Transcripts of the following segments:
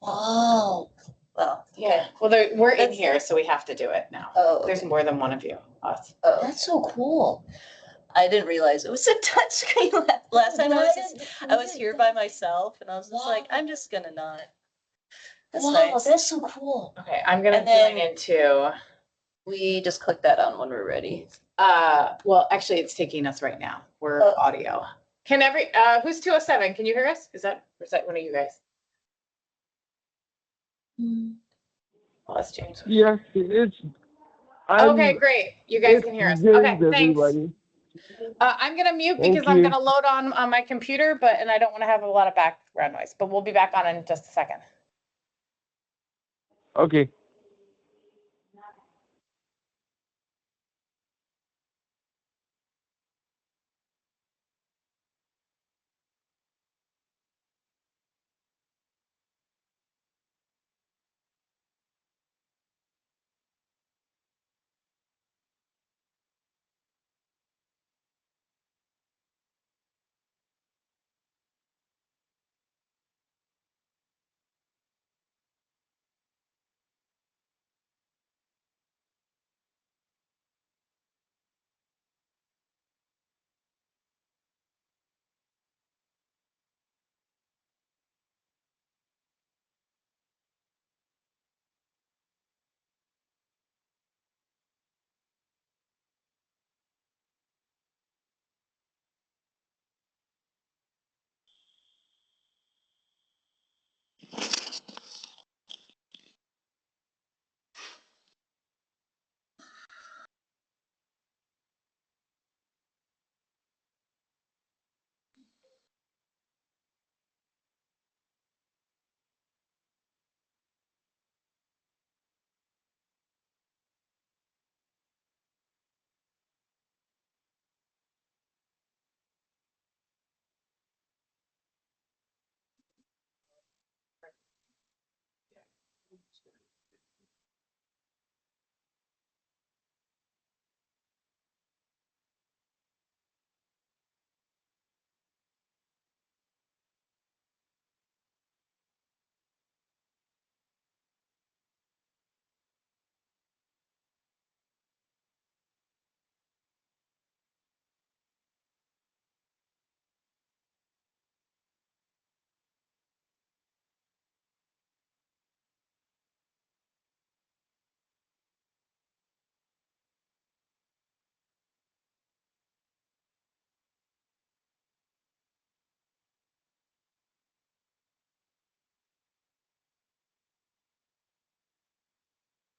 Oh, well, Yeah, well, we're in That's- here, so we have to do it now. oh, There's okay. more than one of you, us. Oh, that's so cool. I didn't realize it was a touchscreen. Last time I was here by myself and I was just like, I'm just gonna not. That's nice. That's so cool. Okay, I'm gonna And then- join into, We just click that on when we're ready. well, actually, it's taking us right now. We're Oh. audio. Can who's 207? Can you hear us? Is that one of you guys? Well, that's James. Yes, it's. Okay, great. You guys can hear us. Okay, thanks. Everybody. I'm gonna mute Thank because I'm you. gonna load on my computer, and I don't want to have a lot of background noise, but we'll be back on in just a second. Okay.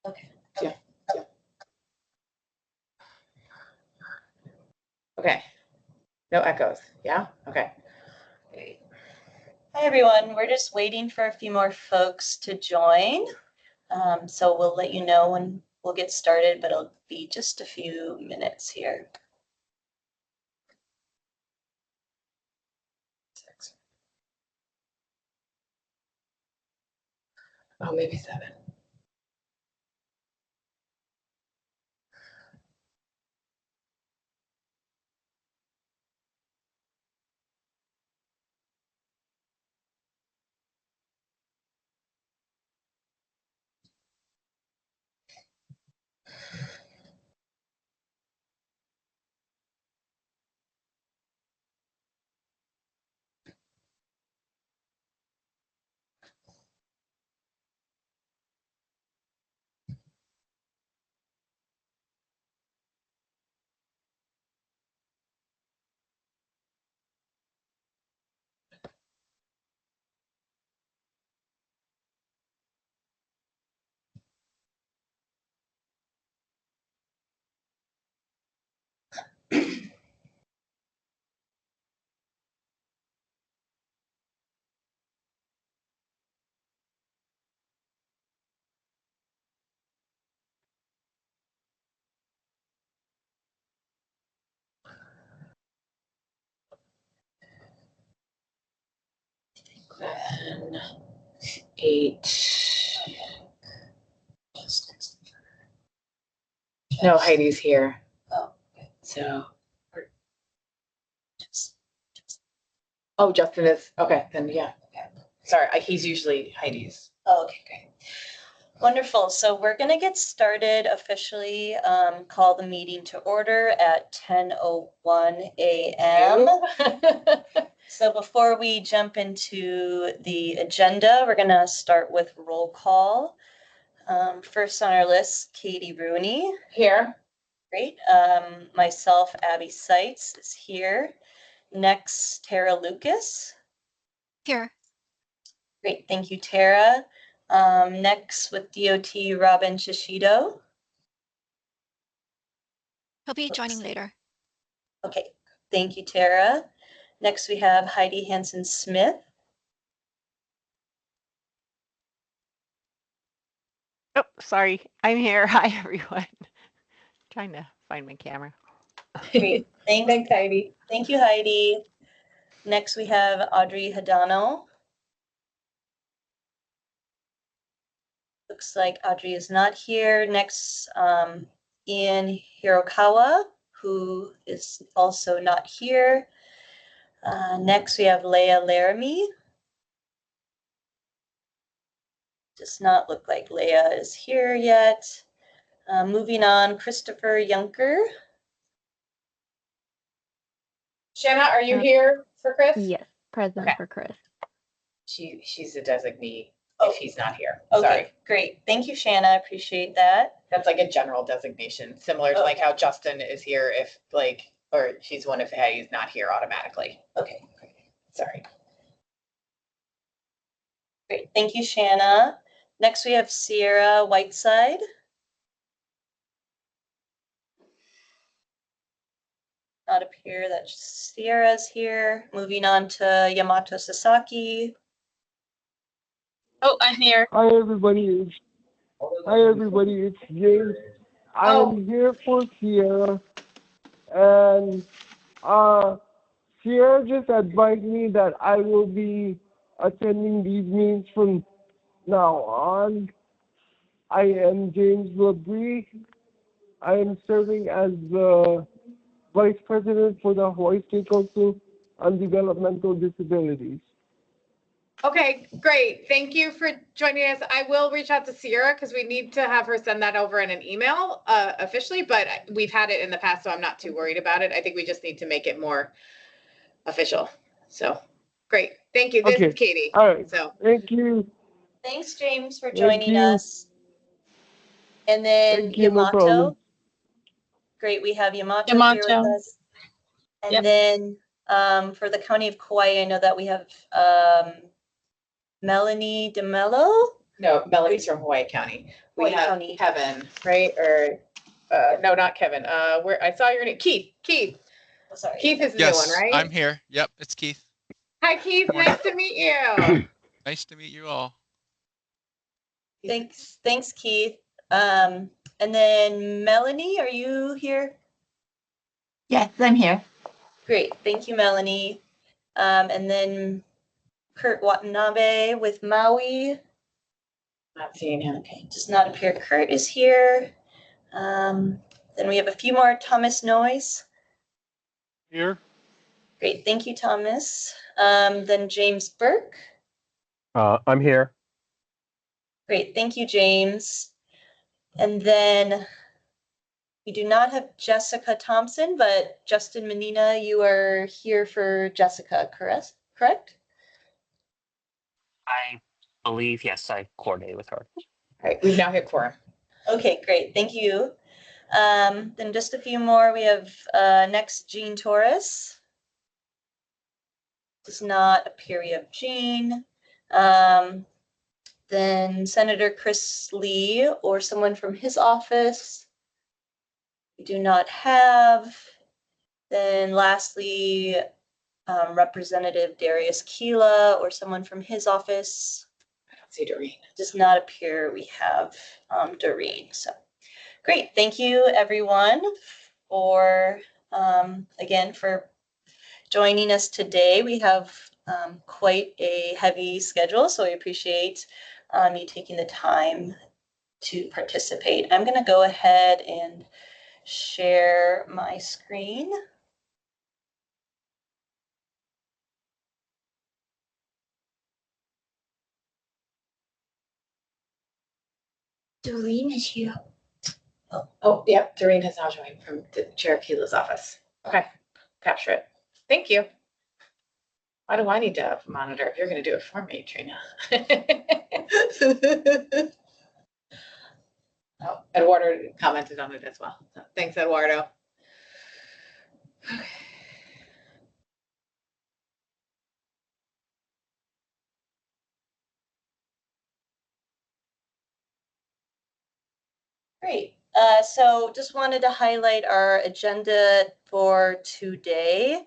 Okay. Okay. No echoes. Yeah? Okay. Great. Hi, everyone. We're just waiting for a few more folks to join. So we'll let you know when we'll get started, but it'll be just a few minutes here. 6. Oh, maybe 7. Then 8. No, Heidi's here. Oh, So, just oh, Justin is, okay, then yeah. Sorry, he's usually Heidi's. oh, okay, great. Wonderful. So we're going to get started officially, call the meeting to order at 10:01 a.m. So before we jump into the agenda, we're going to start with roll call. First on our list, Katie Rooney. Here. Great. Myself, Abby Seitz is here. Next, Tara Lucas. Here. Great. Thank you, Tara. Next with DOT, Robin Shishido. He'll be joining later. Okay. Thank you, Tara. Next, we have Heidi Hansen Smith. Oh, sorry. I'm here. Hi, everyone. Trying to find my camera. Great. Thanks, Heidi. Thank you, Heidi. Next, we have Audrey Hadano. Looks like Audrey is not here. Next, Ian Hirokawa, who is also not here. Next, we have Leah Laramie. Does not look like Leah is here yet. Moving on, Christopher Yunker. Shanna, are you here for Chris? Yes, present Okay. for Chris. She's a designee Oh. if he's not here. Okay, Sorry. great. Thank you, Shanna. I appreciate that. That's like a general designation, similar to like how Justin is here if like, or she's one if Heidi's not here automatically. Okay, Sorry. great. Thank you, Shanna. Next, we have Sierra Whiteside. Not appear that Sierra's here. Moving on to Yamato Sasaki. Oh, I'm here. Hi everybody, it's James. I'm here for Sierra, and Sierra just advised me that I will be attending these meetings from now on. I am James Labrie. I am serving as the Vice President for the Hawaii State Council on Developmental Disabilities. Okay, great. Thank you for joining us. I will reach out to Sierra because we need to have her send that over in an email officially, but we've had it in the past, so I'm not too worried about it. I think we just need to make it more official. So, great. Thank you. This Okay. is Katie. All right. So, Thank you. Thanks, James, for Thank joining you. us. And then Thank you, no Yamato. problem. Great, we have Yamato here with us. And then for the County of Kauai, I know that we have Melanie DeMello. No, Melanie's from Hawaii County. We Hawaii have County. Kevin, right? Or, no, not Kevin. Where, I saw your name, Keith. Oh, sorry. Keith is the new one, Yes, right? I'm here. Yep, it's Keith. Hi, Keith. Nice to meet you. Nice to meet you all. Thanks, Keith. And then Melanie, are you here? Yes, I'm here. Great, thank you, Melanie. And then Kurt Watanabe with Maui. Not seeing him. Okay, does not appear Kurt is here. Then we have a few more. Thomas Noyes. Here. Great, thank you, Thomas. Then James Burke. I'm here. Great, thank you, James. And then we do not have Jessica Thompson, but Justin Menina, you are here for Jessica, correct? I believe, yes, I coordinated with her. All right, we've now hit quorum. Okay, great, thank you. Then just a few more. We have next Jean Torres. Does not appear we have Jean. Then Senator Chris Lee or someone from his office. We do not have. Then lastly, Representative Darius Keela or someone from his office. I don't see Doreen. Does not appear we have Doreen. So great. Thank you, everyone, for again for joining us today. We have quite a heavy schedule, so I appreciate you taking the time to participate. I'm going to go ahead and share my screen. Doreen is here. Oh, yep, Doreen has now joined from the Chair Keela's office. Okay, capture it. Thank you. Why do I need to monitor if you're gonna do it for me, Trina? Oh, Eduardo commented on it as well. So, thanks, Eduardo. Okay. Great. So just wanted to highlight our agenda for today.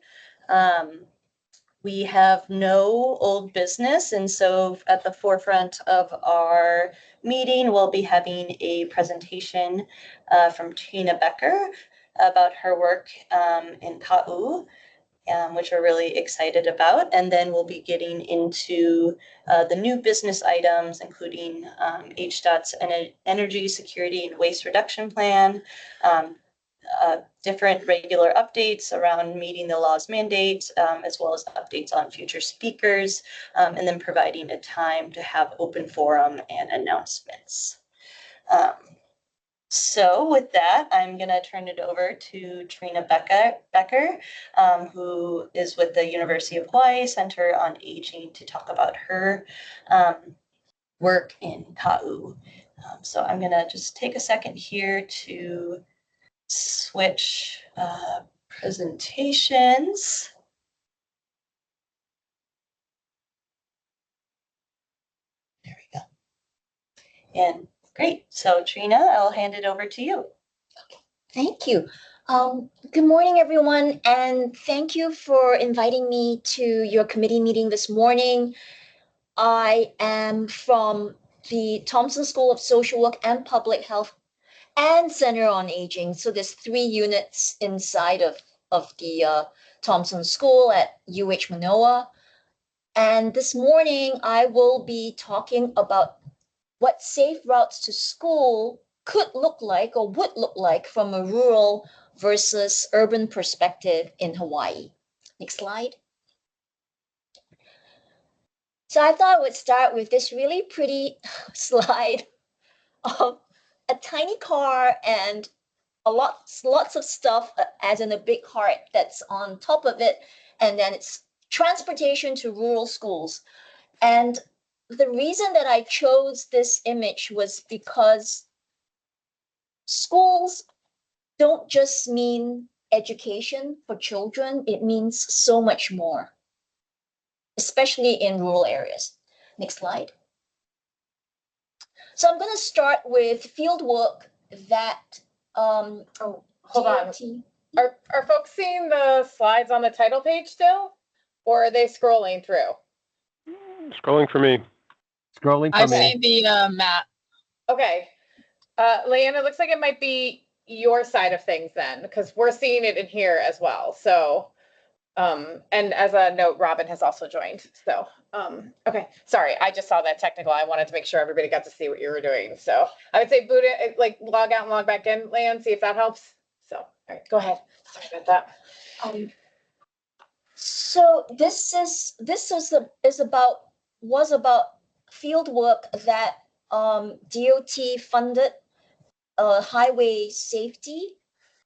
We have no old business, and so at the forefront of our meeting, we'll be having a presentation from Trina Becker about her work in Ka'u, which we're really excited about. And then we'll be getting into the new business items, including HDOT's Energy Security and Waste Reduction Plan, different regular updates around meeting the law's mandate, as well as updates on future speakers, and then providing a time to have open forum and announcements. So with that, I'm going to turn it over to Trina Becker, who is with the University of Hawaii Center on Aging to talk about her work in Ka'u. So I'm going to just take a second here to switch presentations. There we go. And great. So Trina, I'll hand it over to you. Thank you. Good morning, everyone, and thank you for inviting me to your committee meeting this morning. I am from the Thompson School of Social Work and Public Health and Center on Aging. So there's 3 units inside of the Thompson School at UH Manoa. And this morning, I will be talking about what safe routes to school could look like or would look like from a rural versus urban perspective in Hawaii. Next slide. So I thought I would start with this really pretty slide of a tiny car and lots of stuff, as in a big heart that's on top of it, and then it's transportation to rural schools. And the reason that I chose this image was because schools don't just mean education for children, it means so much more, especially in rural areas. Next slide. So I'm going to start with field work that Oh, hold on. DOT Are folks seeing the slides on the title page still? Or are they scrolling through? Scrolling for me. Scrolling I for me. see the map. Okay. Leanne, it looks like it might be your side of things then, because we're seeing it in here as well. So, and as a note, Robin has also joined. So, okay, sorry, I just saw that technical. I wanted to make sure everybody got to see what you were doing. So I would say boot it, like log out and log back in, Leanne, see if that helps. So, all right, go ahead. Sorry about that. So this was about field work that DOT funded highway safety,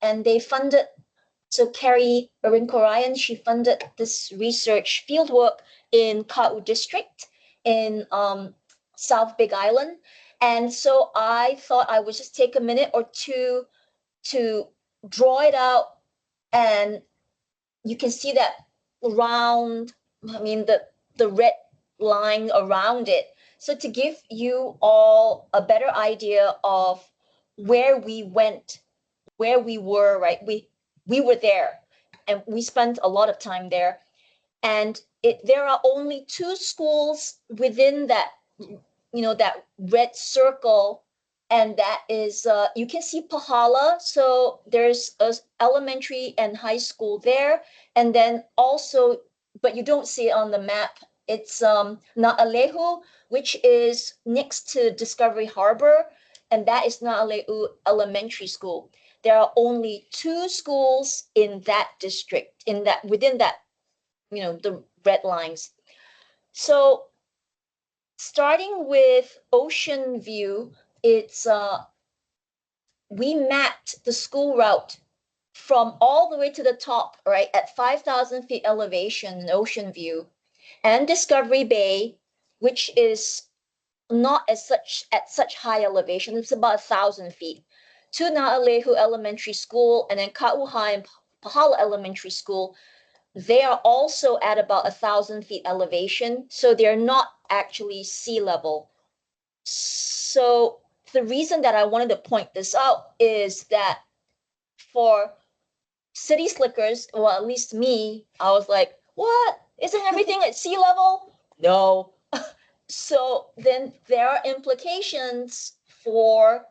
and they funded. So Carrie Ryan, she funded this research field work in Ka'u District in South Big Island, and so I thought I would just take a minute or two to draw it out, and you can see that round, I mean, the red line around it. So to give you all a better idea of where we went, where we were, right? We were there and we spent a lot of time there. And there are only 2 schools within that, that red circle. And that is, you can see Pahala. So there's a elementary and high school there. And then also, but you don't see it on the map. It's Na'alehu, which is next to Discovery Harbor. And that is Na'alehu Elementary School. There are only 2 schools in that district, within that, the red lines. So starting with Ocean View, it's we mapped the school route from all the way to the top, right, at 5,000 feet elevation in Ocean View, and Discovery Bay, which is not at such high elevation. It's about 1,000 feet. To Na'alehu Elementary School, and then Ka'uhai and Pahala Elementary School, they are also at about 1,000 feet elevation, so they're not actually sea level. So the reason that I wanted to point this out is that for city slickers, well, at least me, I was like, what? Isn't everything at sea level? No. So then there are implications for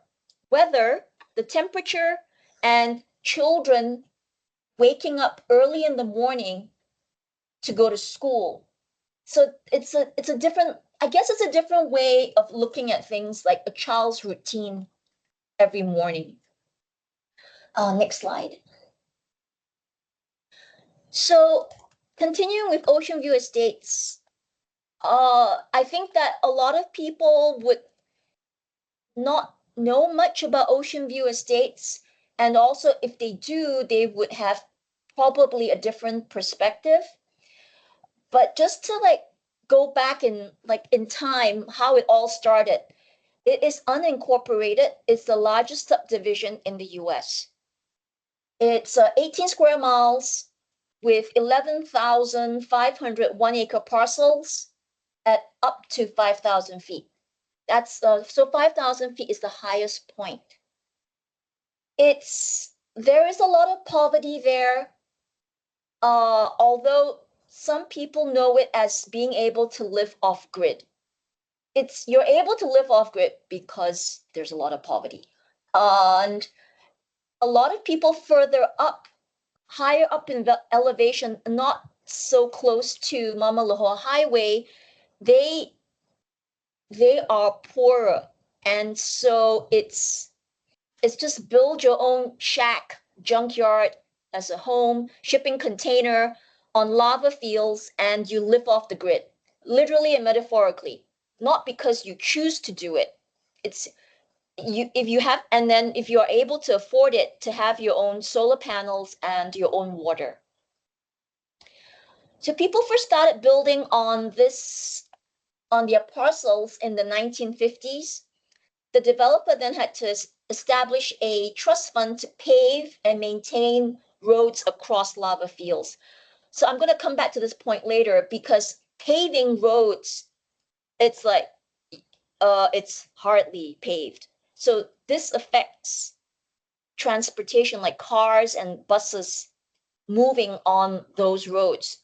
weather, the temperature, and children waking up early in the morning to go to school. So it's a different, I guess it's a different way of looking at things, like a child's routine every morning. Next slide. So continuing with Ocean View Estates, I think that a lot of people would not know much about Ocean View Estates, and also if they do, they would have probably a different perspective. But just to go back in time, how it all started, it is unincorporated. It's the largest subdivision in the US. It's 18 square miles with 11,500 1-acre parcels at up to 5,000 feet. That's so 5,000 feet is the highest point. There is a lot of poverty there, although some people know it as being able to live off grid. You're able to live off grid because there's a lot of poverty, and a lot of people further up, higher up in the elevation, not so close to Mamaluhoa Highway, they are poorer, and so it's just build your own shack, junkyard as a home, shipping container on lava fields, and you live off the grid, literally and metaphorically. Not because you choose to do it. It's if you are able to afford it, to have your own solar panels and your own water. So people first started building on their parcels in the 1950s. The developer then had to establish a trust fund to pave and maintain roads across lava fields. So I'm going to come back to this point later, because paving roads, it's like it's hardly paved. So this affects transportation like cars and buses moving on those roads.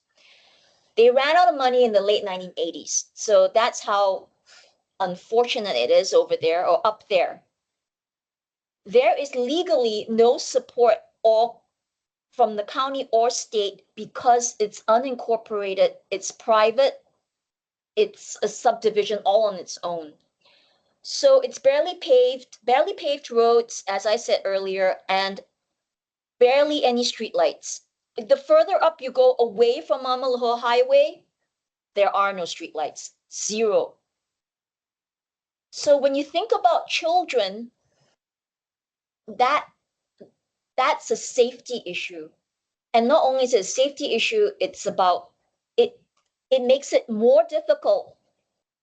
They ran out of money in the late 1980s. So that's how unfortunate it is over there or up there. There is legally no support or from the county or state because it's unincorporated, it's private, it's a subdivision all on its own. So it's barely paved roads, as I said earlier, and barely any streetlights. The further up you go away from Mamaloho Highway, there are no streetlights, zero. So when you think about children, that's a safety issue. And not only is it a safety issue, it's about it makes it more difficult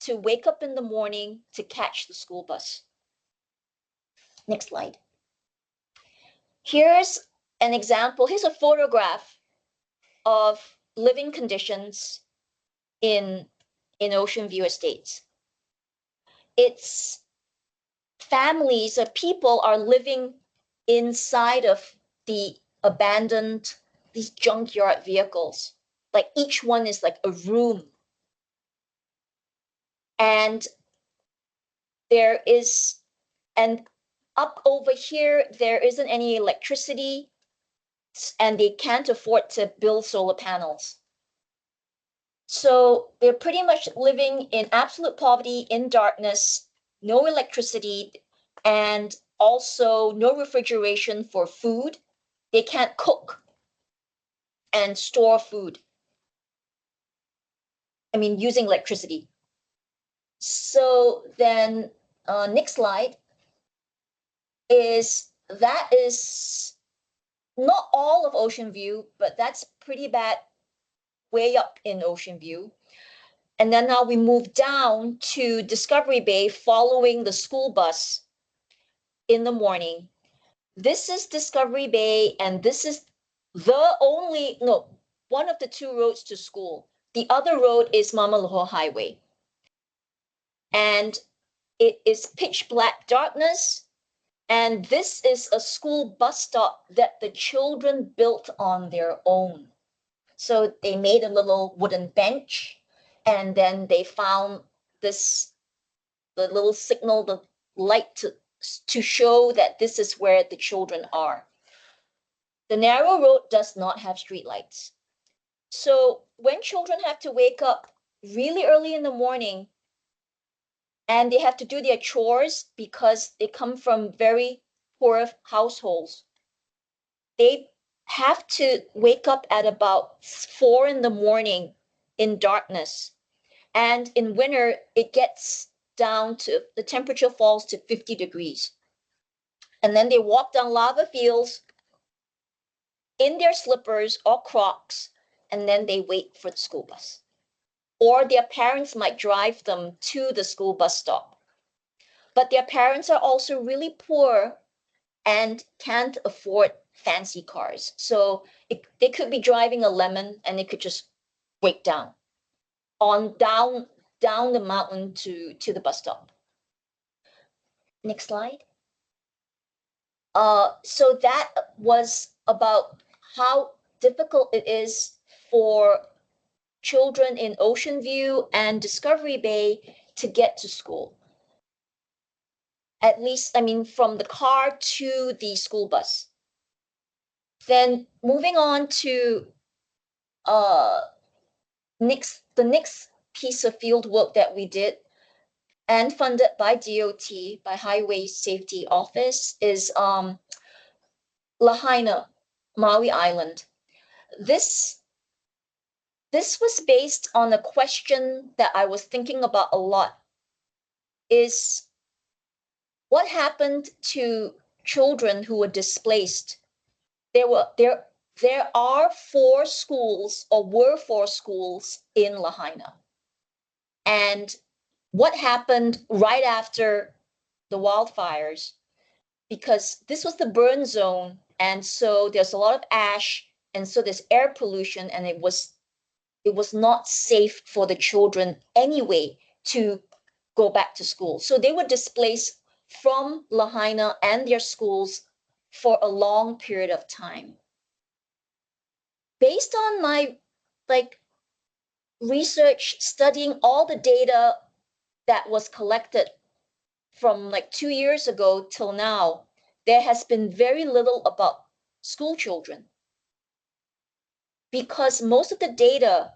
to wake up in the morning to catch the school bus. Next slide. Here's an example. Here's a photograph of living conditions in Ocean View Estates. It's families of people are living inside of the abandoned, these junkyard vehicles. Like each one is like a room. And up over here, there isn't any electricity and they can't afford to build solar panels. So they're pretty much living in absolute poverty, in darkness, no electricity, and also no refrigeration for food. They can't cook and store food. I mean, using electricity. So then next slide is not all of Ocean View, but that's pretty bad way up in Ocean View. And then now we move down to Discovery Bay following the school bus in the morning. This is Discovery Bay, and this is one of the two roads to school. The other road is Mamaloho Highway. And it is pitch black darkness. And this is a school bus stop that the children built on their own. So they made a little wooden bench, and then they found the little signal, the light to show that this is where the children are. The narrow road does not have streetlights. So when children have to wake up really early in the morning and they have to do their chores because they come from very poor households, they have to wake up at about 4 in the morning in darkness. And in winter, it gets down to, the temperature falls to 50 degrees. And then they walk down lava fields in their slippers or Crocs, and then they wait for the school bus. Or their parents might drive them to the school bus stop. But their parents are also really poor and can't afford fancy cars. So they could be driving a Lemon and it could just break down down the mountain to the bus stop. Next slide. So that was about how difficult it is for children in Ocean View and Discovery Bay to get to school. At least, I mean, from the car to the school bus. Then moving on to the next piece of field work that we did and funded by DOT, by Highway Safety Office, is Lahaina, Maui Island. This was based on a question that I was thinking about a lot, is what happened to children who were displaced? There are 4 schools, or were 4 schools in Lahaina. And what happened right after the wildfires? Because this was the burn zone, and so there's a lot of ash, and so there's air pollution, and it was not safe for the children anyway to go back to school. So they were displaced from Lahaina and their schools for a long period of time. Based on my research, studying all the data that was collected from 2 years ago till now, there has been very little about school children, because most of the data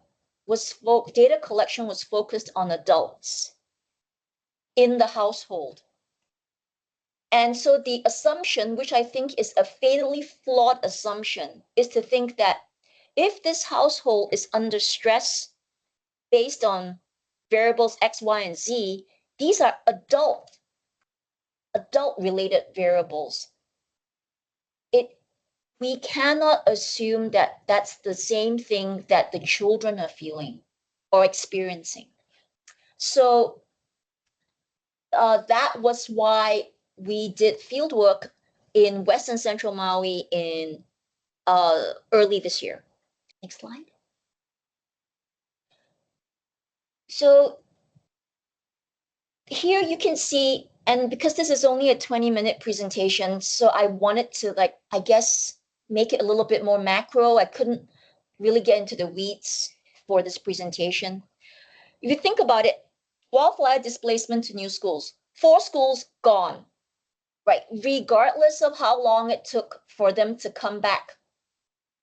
collection was focused on adults in the household. And so the assumption, which I think is a fatally flawed assumption, is to think that if this household is under stress based on variables X, Y, and Z, these are adult related variables. We cannot assume that that's the same thing that the children are feeling or experiencing. So that was why we did field work in Western Central Maui in early this year. Next slide. So here you can see, and because this is only a 20-minute presentation, so I wanted to I guess, make it a little bit more macro. I couldn't really get into the weeds for this presentation. If you think about it, wildfire displacement to new schools, 4 schools gone, right? Regardless of how long it took for them to come back.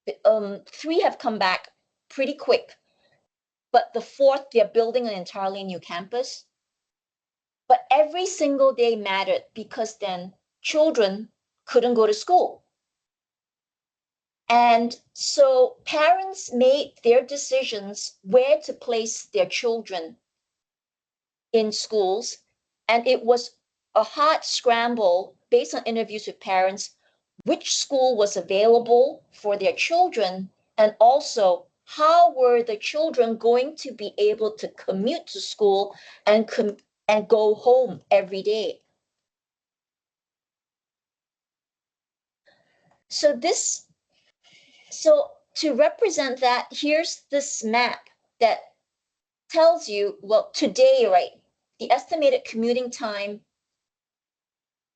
3 have come back pretty quick, but the 4th, they're building an entirely new campus. But every single day mattered, because then children couldn't go to school. And so parents made their decisions where to place their children in schools. And it was a hard scramble based on interviews with parents, which school was available for their children, and also how were the children going to be able to commute to school and go home every day. So to represent that, here's this map that tells you, well, today, right, the estimated commuting time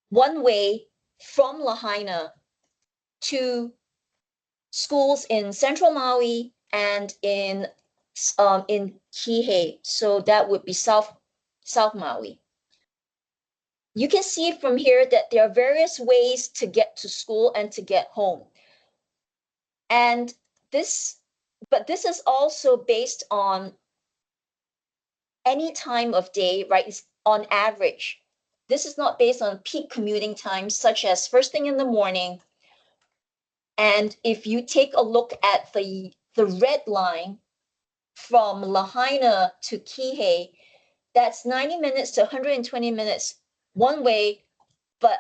one way from Lahaina to schools in Central Maui and in Kihei. So that would be South Maui. You can see from here that there are various ways to get to school and to get home. And this is also based on any time of day, right? It's on average. This is not based on peak commuting times, such as first thing in the morning. And if you take a look at the red line from Lahaina to Kihei, that's 90 minutes to 120 minutes one way. But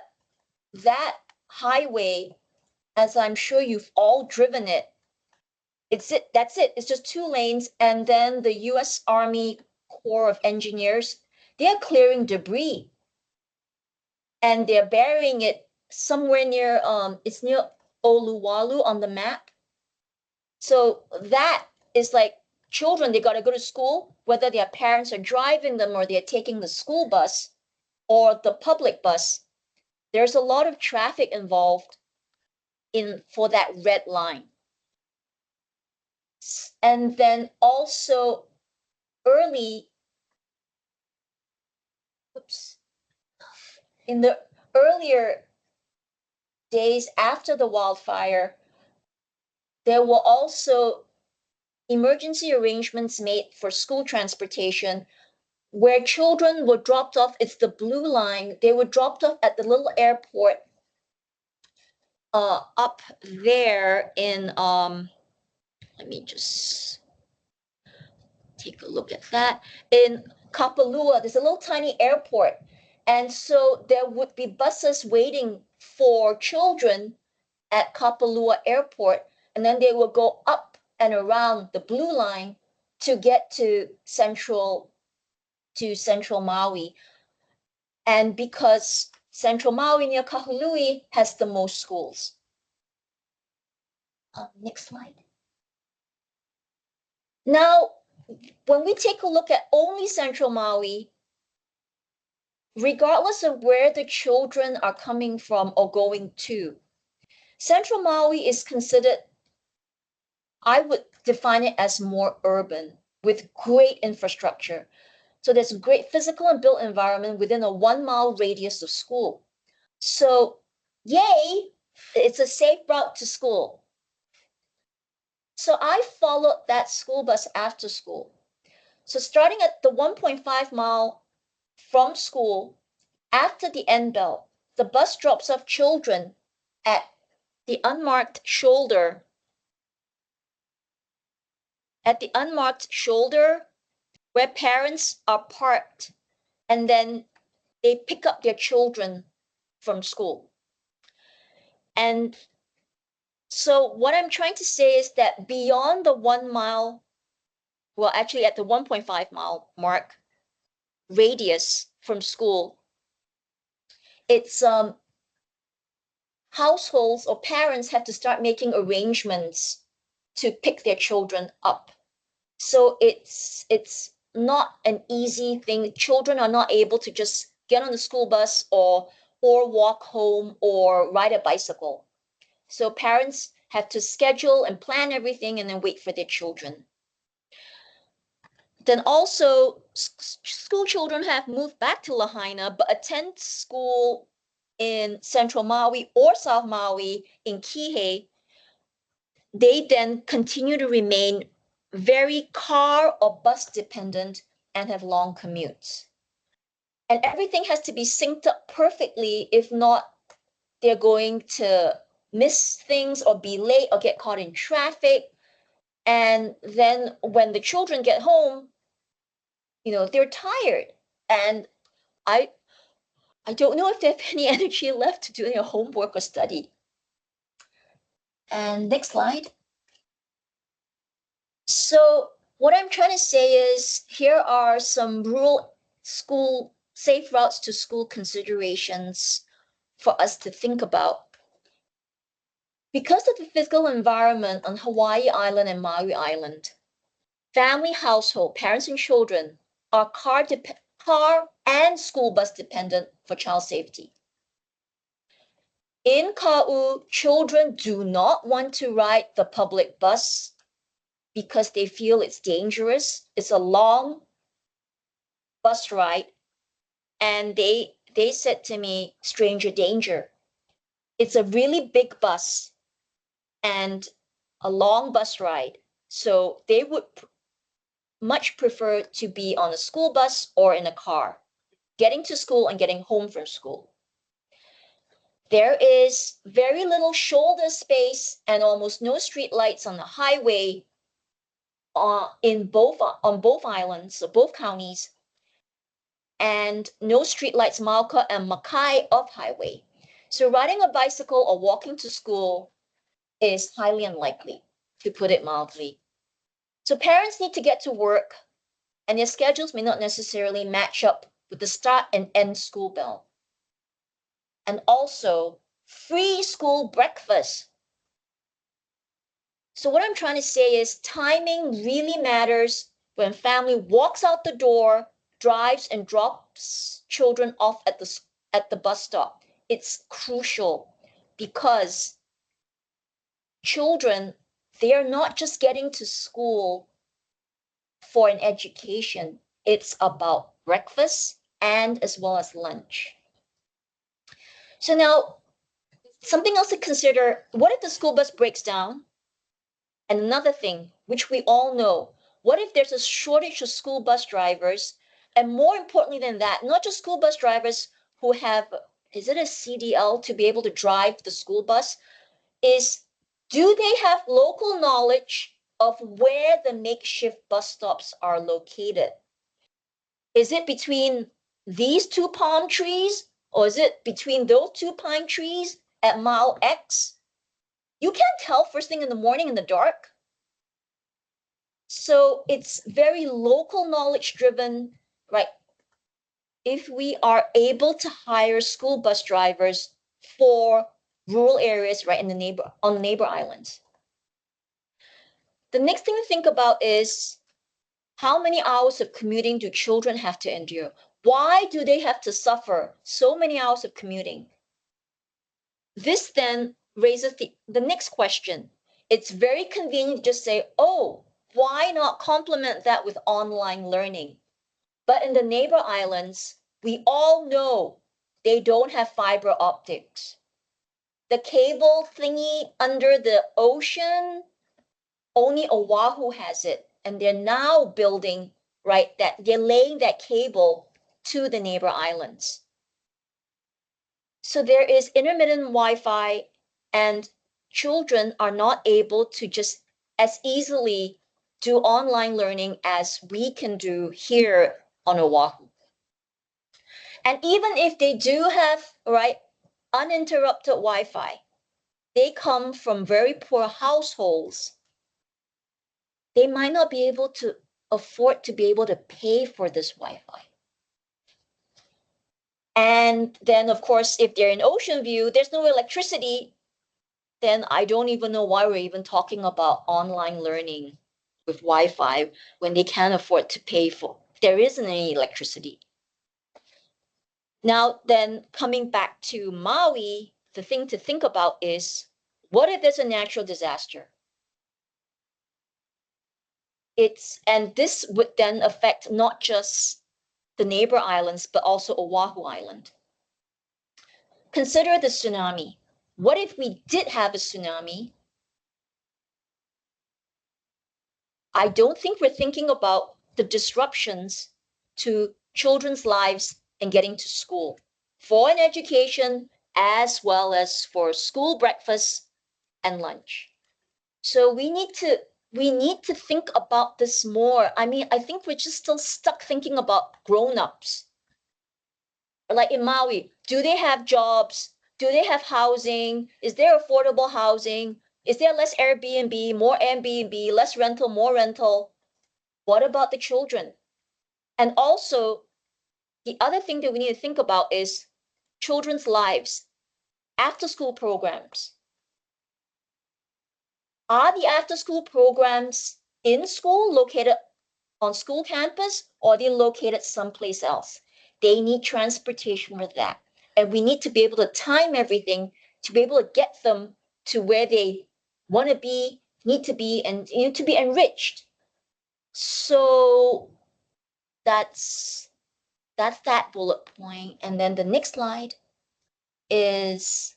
that highway, as I'm sure you've all driven it, that's it. It's just 2 lanes. And then the US Army Corps of Engineers, they're clearing debris. And they're burying it somewhere near, it's near Oluwalu on the map. So that is children, they got to go to school, whether their parents are driving them or they're taking the school bus or the public bus. There's a lot of traffic involved for that red line. And then also in the earlier days after the wildfire, there were also emergency arrangements made for school transportation where children were dropped off. It's the blue line. They were dropped off at the little airport up there in, let me just take a look at that. In Kapalua, there's a little tiny airport. And so there would be buses waiting for children at Kapalua Airport, and then they will go up and around the blue line to get to Central Maui. And because Central Maui near Kahului has the most schools. Next slide. Now, when we take a look at only Central Maui, regardless of where the children are coming from or going to. Central Maui is considered, I would define it as more urban with great infrastructure. So there's a great physical and built environment within a 1 mile radius of school. So yay, it's a safe route to school. So I followed that school bus after school. So starting at the 1.5 mile from school, after the end belt, the bus drops off children at the unmarked shoulder. At the unmarked shoulder where parents are parked, and then they pick up their children from school. And so what I'm trying to say is that beyond the 1 mile, well, actually at the 1.5 mile mark radius from school, it's households or parents have to start making arrangements to pick their children up. So it's not an easy thing. Children are not able to just get on the school bus or walk home or ride a bicycle. So parents have to schedule and plan everything and then wait for their children. Then also school children have moved back to Lahaina but attend school in Central Maui or South Maui in Kihei. They then continue to remain very car or bus dependent and have long commutes. And everything has to be synced up perfectly. If not, they're going to miss things or be late or get caught in traffic. And then when the children get home, they're tired. And I don't know if they have any energy left to do their homework or study. And next slide. So what I'm trying to say is here are some rural school safe routes to school considerations for us to think about. Because of the physical environment on Hawaii Island and Maui Island, family household, parents and children are car and school bus dependent for child safety. In Ka'u, children do not want to ride the public bus because they feel it's dangerous. It's a long bus ride. And they said to me, stranger danger. It's a really big bus and a long bus ride. So they would much prefer to be on a school bus or in a car, getting to school and getting home from school. There is very little shoulder space and almost no street lights on the highway on both islands, so both counties, and no streetlights Mauka and Makai off highway. So riding a bicycle or walking to school is highly unlikely, to put it mildly. So parents need to get to work, and their schedules may not necessarily match up with the start and end school bell. And also, free school breakfast. So what I'm trying to say is timing really matters when family walks out the door, drives and drops children off at the bus stop. It's crucial because children, they are not just getting to school for an education. It's about breakfast and as well as lunch. So now, something else to consider, what if the school bus breaks down? And another thing, which we all know, what if there's a shortage of school bus drivers? And more importantly than that, not just school bus drivers who have, is it a CDL to be able to drive the school bus? Do they have local knowledge of where the makeshift bus stops are located? Is it between these two palm trees? Or is it between those two pine trees at mile X? You can't tell first thing in the morning in the dark. So it's very local knowledge driven, right? If we are able to hire school bus drivers for rural areas, right, on the neighbor islands. The next thing to think about is how many hours of commuting do children have to endure? Why do they have to suffer so many hours of commuting? This then raises the next question. It's very convenient to just say, oh, why not complement that with online learning? But in the neighbor islands, we all know they don't have fiber optics. The cable thingy under the ocean, only Oahu has it. And they're now building, right, that they're laying that cable to the neighbor islands. So there is intermittent Wi-Fi, and children are not able to just as easily do online learning as we can do here on Oahu. And even if they do have, right, uninterrupted Wi-Fi, they come from very poor households. They might not be able to afford to be able to pay for this Wi-Fi. And then, of course, if they're in Ocean View, there's no electricity, then I don't even know why we're even talking about online learning with Wi-Fi when they can't afford to pay for, there isn't any electricity. Now, then coming back to Maui, the thing to think about is, what if there's a natural disaster? And this would then affect not just the neighbor islands, but also Oahu Island. Consider the tsunami. What if we did have a tsunami? I don't think we're thinking about the disruptions to children's lives and getting to school for an education as well as for school breakfast and lunch. So we need to think about this more. I mean, I think we're just still stuck thinking about grown-ups. Like in Maui, do they have jobs? Do they have housing? Is there affordable housing? Is there less Airbnb, more Airbnb, less rental, more rental? What about the children? And also, the other thing that we need to think about is children's lives, after-school programs. Are the after-school programs in school, located on school campus, or are they located someplace else? They need transportation with that. And we need to be able to time everything to be able to get them to where they want to be, need to be, and to be enriched. So that's that bullet point. And then the next slide is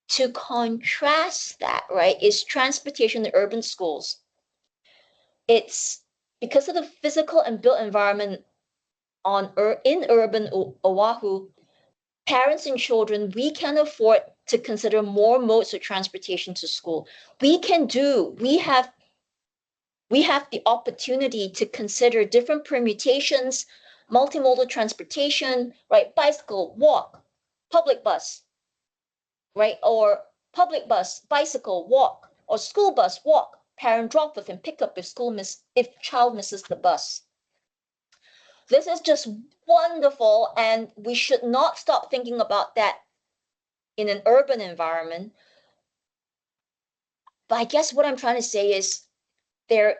to contrast that, right, is transportation in urban schools. It's because of the physical and built environment in urban Oahu, parents and children, we can afford to consider more modes of transportation to school. We have the opportunity to consider different permutations, multimodal transportation, right? Bicycle, walk, public bus, right? Or public bus, bicycle, walk, or school bus, walk, parent drop off and pick up if child misses the bus. This is just wonderful, and we should not stop thinking about that in an urban environment. But I guess what I'm trying to say is they're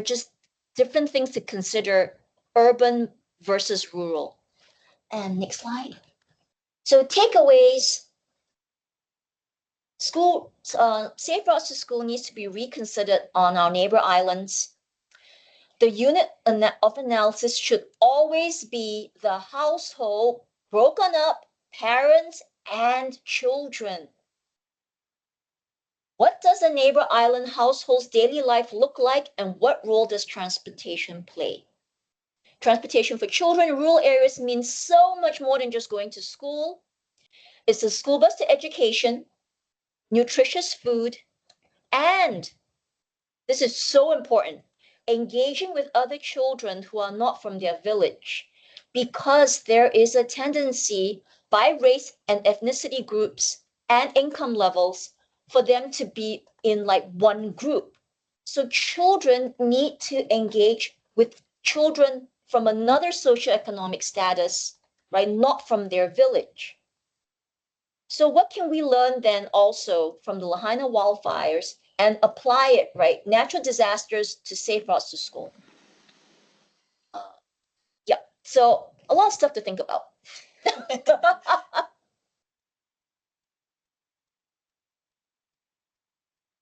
just different things to consider, urban versus rural. And next slide. So takeaways. School, safe routes to school needs to be reconsidered on our neighbor islands. The unit of analysis should always be the household broken up, parents and children. What does a neighbor island household's daily life look like, and what role does transportation play? Transportation for children in rural areas means so much more than just going to school. It's a school bus to education, nutritious food, and this is so important, engaging with other children who are not from their village, because there is a tendency by race and ethnicity groups and income levels for them to be in like one group. So children need to engage with children from another socioeconomic status, right? Not from their village. So what can we learn then also from the Lahaina wildfires and apply it, right? Natural disasters to safe routes to school. So a lot of stuff to think about.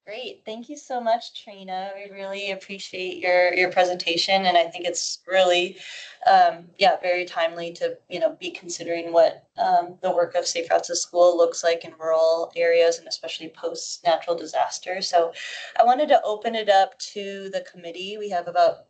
Great. Thank you so much, Trina. We really appreciate your presentation, and I think it's really, yeah, very timely to, be considering what the work of Safe Routes to School looks like in rural areas and especially post natural disaster. So I wanted to open it up to the committee. We have about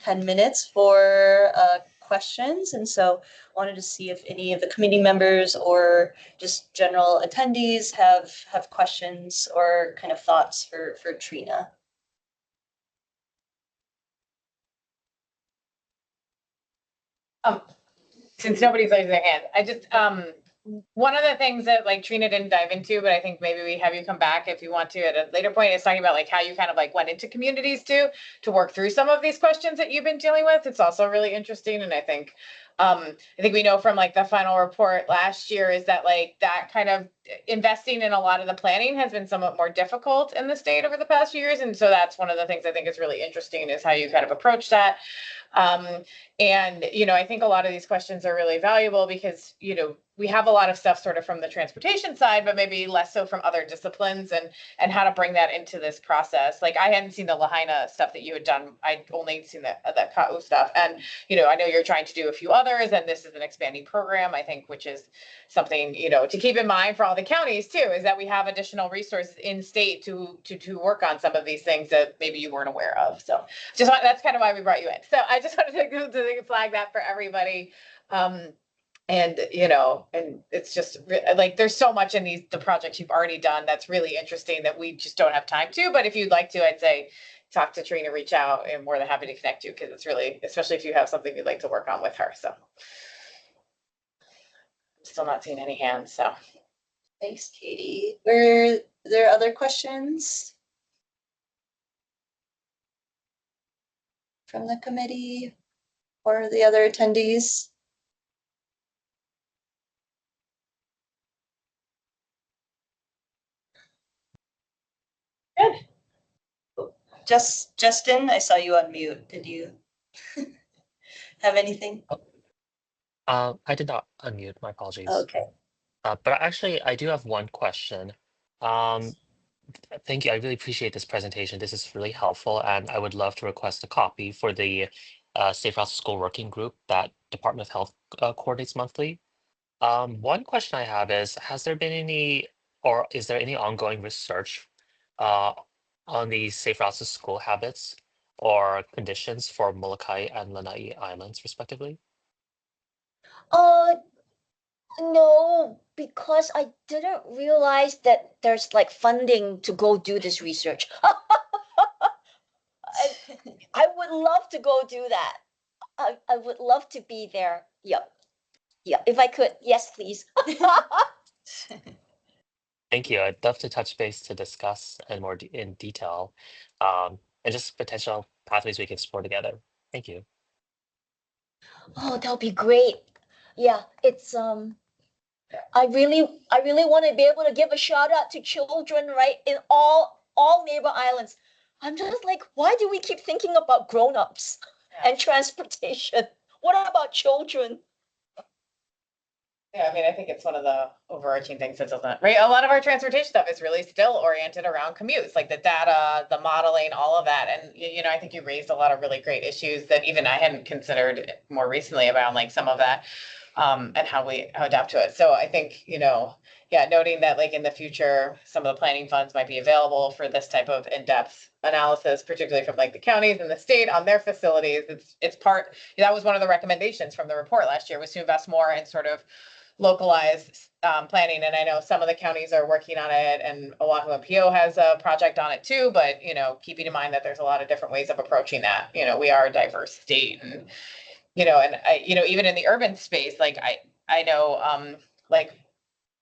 10 minutes for questions, and so wanted to see if any of the committee members or just general attendees have questions or kind of thoughts for Trina. Since nobody's raising their hand, I just, one of the things that like Trina didn't dive into, but I think maybe we have you come back if you want to at a later point, is talking about like how you kind of like went into communities to work through some of these questions that you've been dealing with. It's also really interesting. And I think we know from like the final report last year is that like that kind of investing in a lot of the planning has been somewhat more difficult in the state over the past few years. And so that's one of the things I think is really interesting is how you kind of approach that. And, I think a lot of these questions are really valuable because, we have a lot of stuff sort of from the transportation side, but maybe less so from other disciplines and how to bring that into this process. Like I hadn't seen the Lahaina stuff that you had done. I'd only seen the Ka'u stuff. And, I know you're trying to do a few others and this is an expanding program, I think, which is something, to keep in mind for all the counties too, is that we have additional resources in state to work on some of these things that maybe you weren't aware of. So that's kind of why we brought you in. So I just wanted to flag that for everybody. And it's just like there's so much in the projects you've already done that's really interesting that we just don't have time to. But if you'd like to, I'd say talk to Trina, reach out, and more than happy to connect you because it's really, especially if you have something you'd like to work on with her. So I'm still not seeing any hands. So Thanks, Katie. Were there other questions from the committee or the other attendees? Good. Justin, I saw you on mute. Did you have anything? I did not unmute. My apologies. Okay. But actually, I do have one question. Thank you. I really appreciate this presentation. This is really helpful, and I would love to request a copy for the Safe Routes to School Working Group that Department of Health coordinates monthly. One question I have is, has there been any, or is there any ongoing research on the Safe Routes to School habits or conditions for Molokai and Lanai Islands, respectively? No, because I didn't realize that there's like funding to go do this research. I would love to go do that. I would love to be there. Yep. Yeah, if I could, yes, please. Thank you. I'd love to touch base to discuss in detail, and just potential pathways we can explore together. Thank you. Oh, that'll be great. Yeah, it's I really want to be able to give a shout out to children, right? In all neighbor islands. I'm just like, why do we keep thinking about grown-ups and transportation? What about children? yeah, I mean, I think it's one of the overarching things that doesn't, right? A lot of our transportation stuff is really still oriented around commutes, like the data, the modeling, all of that. And, I think you raised a lot of really great issues that even I hadn't considered more recently about like some of that and how adapt to it. So I think, noting that like in the future, some of the planning funds might be available for this type of in-depth analysis, particularly from like the counties and the state on their facilities. It's part, that was one of the recommendations from the report last year, was to invest more in sort of localized planning. And I know some of the counties are working on it, and Oahu MPO has a project on it too, but keeping in mind that there's a lot of different ways of approaching that. We are a diverse state, and and I, even in the urban space, like I know like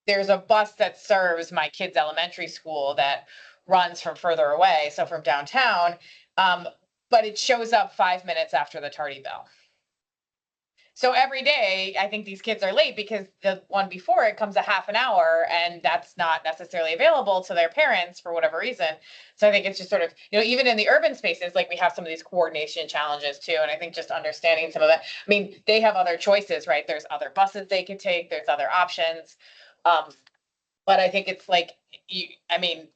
there's a bus that serves my kids' elementary school that runs from further away, so from downtown, but it shows up 5 minutes after the tardy bell. So every day, I think these kids are late because the one before it comes a half an hour and that's not necessarily available to their parents for whatever reason. So I think it's just sort of, even in the urban spaces, like we have some of these coordination challenges too. And I think just understanding some of that, I mean, they have other choices, right? There's other buses they could take, there's other options. But I think it's like,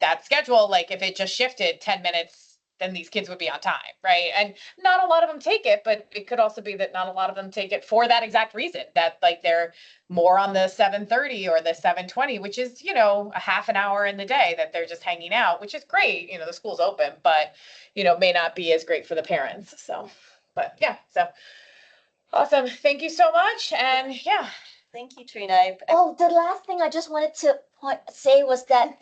that schedule, like if it just shifted 10 minutes, then these kids would be on time, right? And not a lot of them take it, but it could also be that not a lot of them take it for that exact reason, that like they're more on the 7:30 or the 7:20, which is, a half an hour in the day that they're just hanging out, which is great. The school's open, but, may not be as great for the parents. So, but yeah, so awesome. Thank you so much. And yeah. Thank you, Trina. Oh, the last thing I just wanted to say was that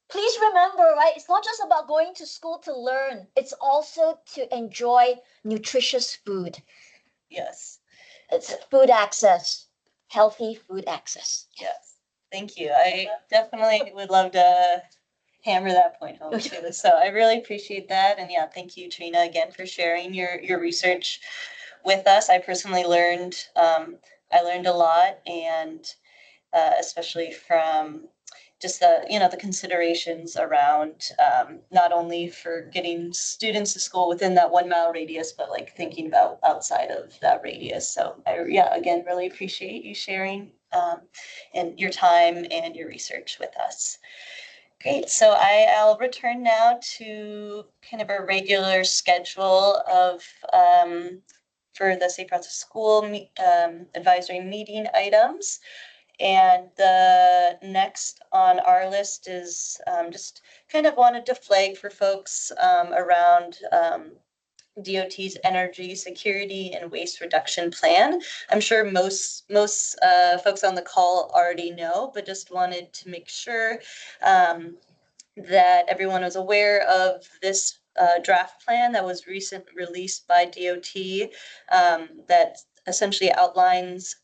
please remember, right? It's not just about going to school to learn. It's also to enjoy nutritious food. Yes. It's food access, healthy food access. Yes. Thank you. I definitely would love to hammer that point home too. So I really appreciate that. And yeah, thank you, Trina, again for sharing your research with us. I personally learned, I learned a lot, and especially from just the considerations around not only for getting students to school within that 1 mile radius, but like thinking about outside of that radius. So again, really appreciate you sharing and your time and your research with us. Great. So I'll return now to kind of a regular schedule of for the Safe Routes to School advisory meeting items. And the next on our list is just kind of wanted to flag for folks around DOT's energy security and waste reduction plan. I'm sure most folks on the call already know, but just wanted to make sure that everyone was aware of this draft plan that was recently released by DOT that essentially outlines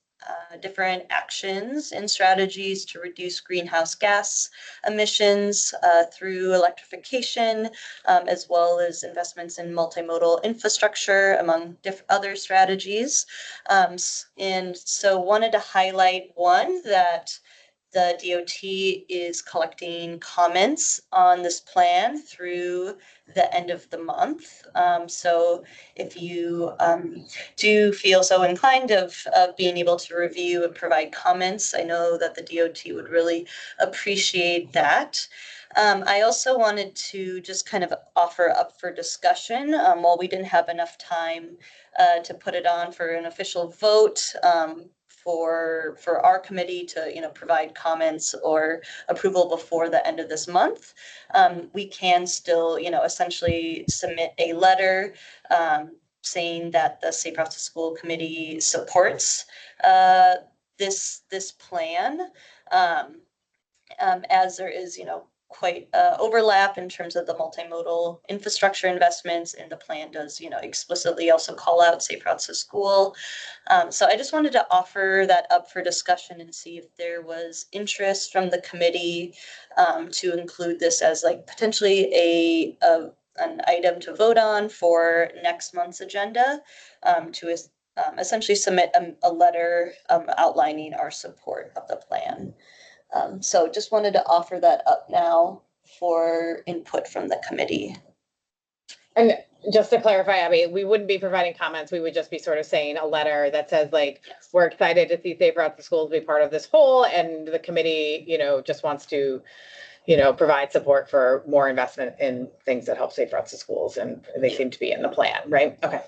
different actions and strategies to reduce greenhouse gas emissions through electrification, as well as investments in multimodal infrastructure, among other strategies. And so wanted to highlight one that the DOT is collecting comments on this plan through the end of the month. So if you do feel so inclined of being able to review and provide comments, I know that the DOT would really appreciate that. I also wanted to just kind of offer up for discussion while we didn't have enough time to put it on for an official vote. For our committee to provide comments or approval before the end of this month, we can still essentially submit a letter saying that the Safe Routes to School Committee supports this plan, as there is quite overlap in terms of the multimodal infrastructure investments, and the plan does explicitly also call out Safe Routes to School. So I just wanted to offer that up for discussion and see if there was interest from the committee to include this as like potentially an item to vote on for next month's agenda, to essentially submit a letter outlining our support of the plan. So just wanted to offer that up now for input from the committee. And just to clarify, Abby, we wouldn't be providing comments. We would just be sort of saying a letter that says like, Yes. we're excited to see Safe Routes to Schools be part of this whole, and the committee, just wants to, provide support for more investment in things that help Safe Routes to Schools, and they seem to be in the plan, right? Okay.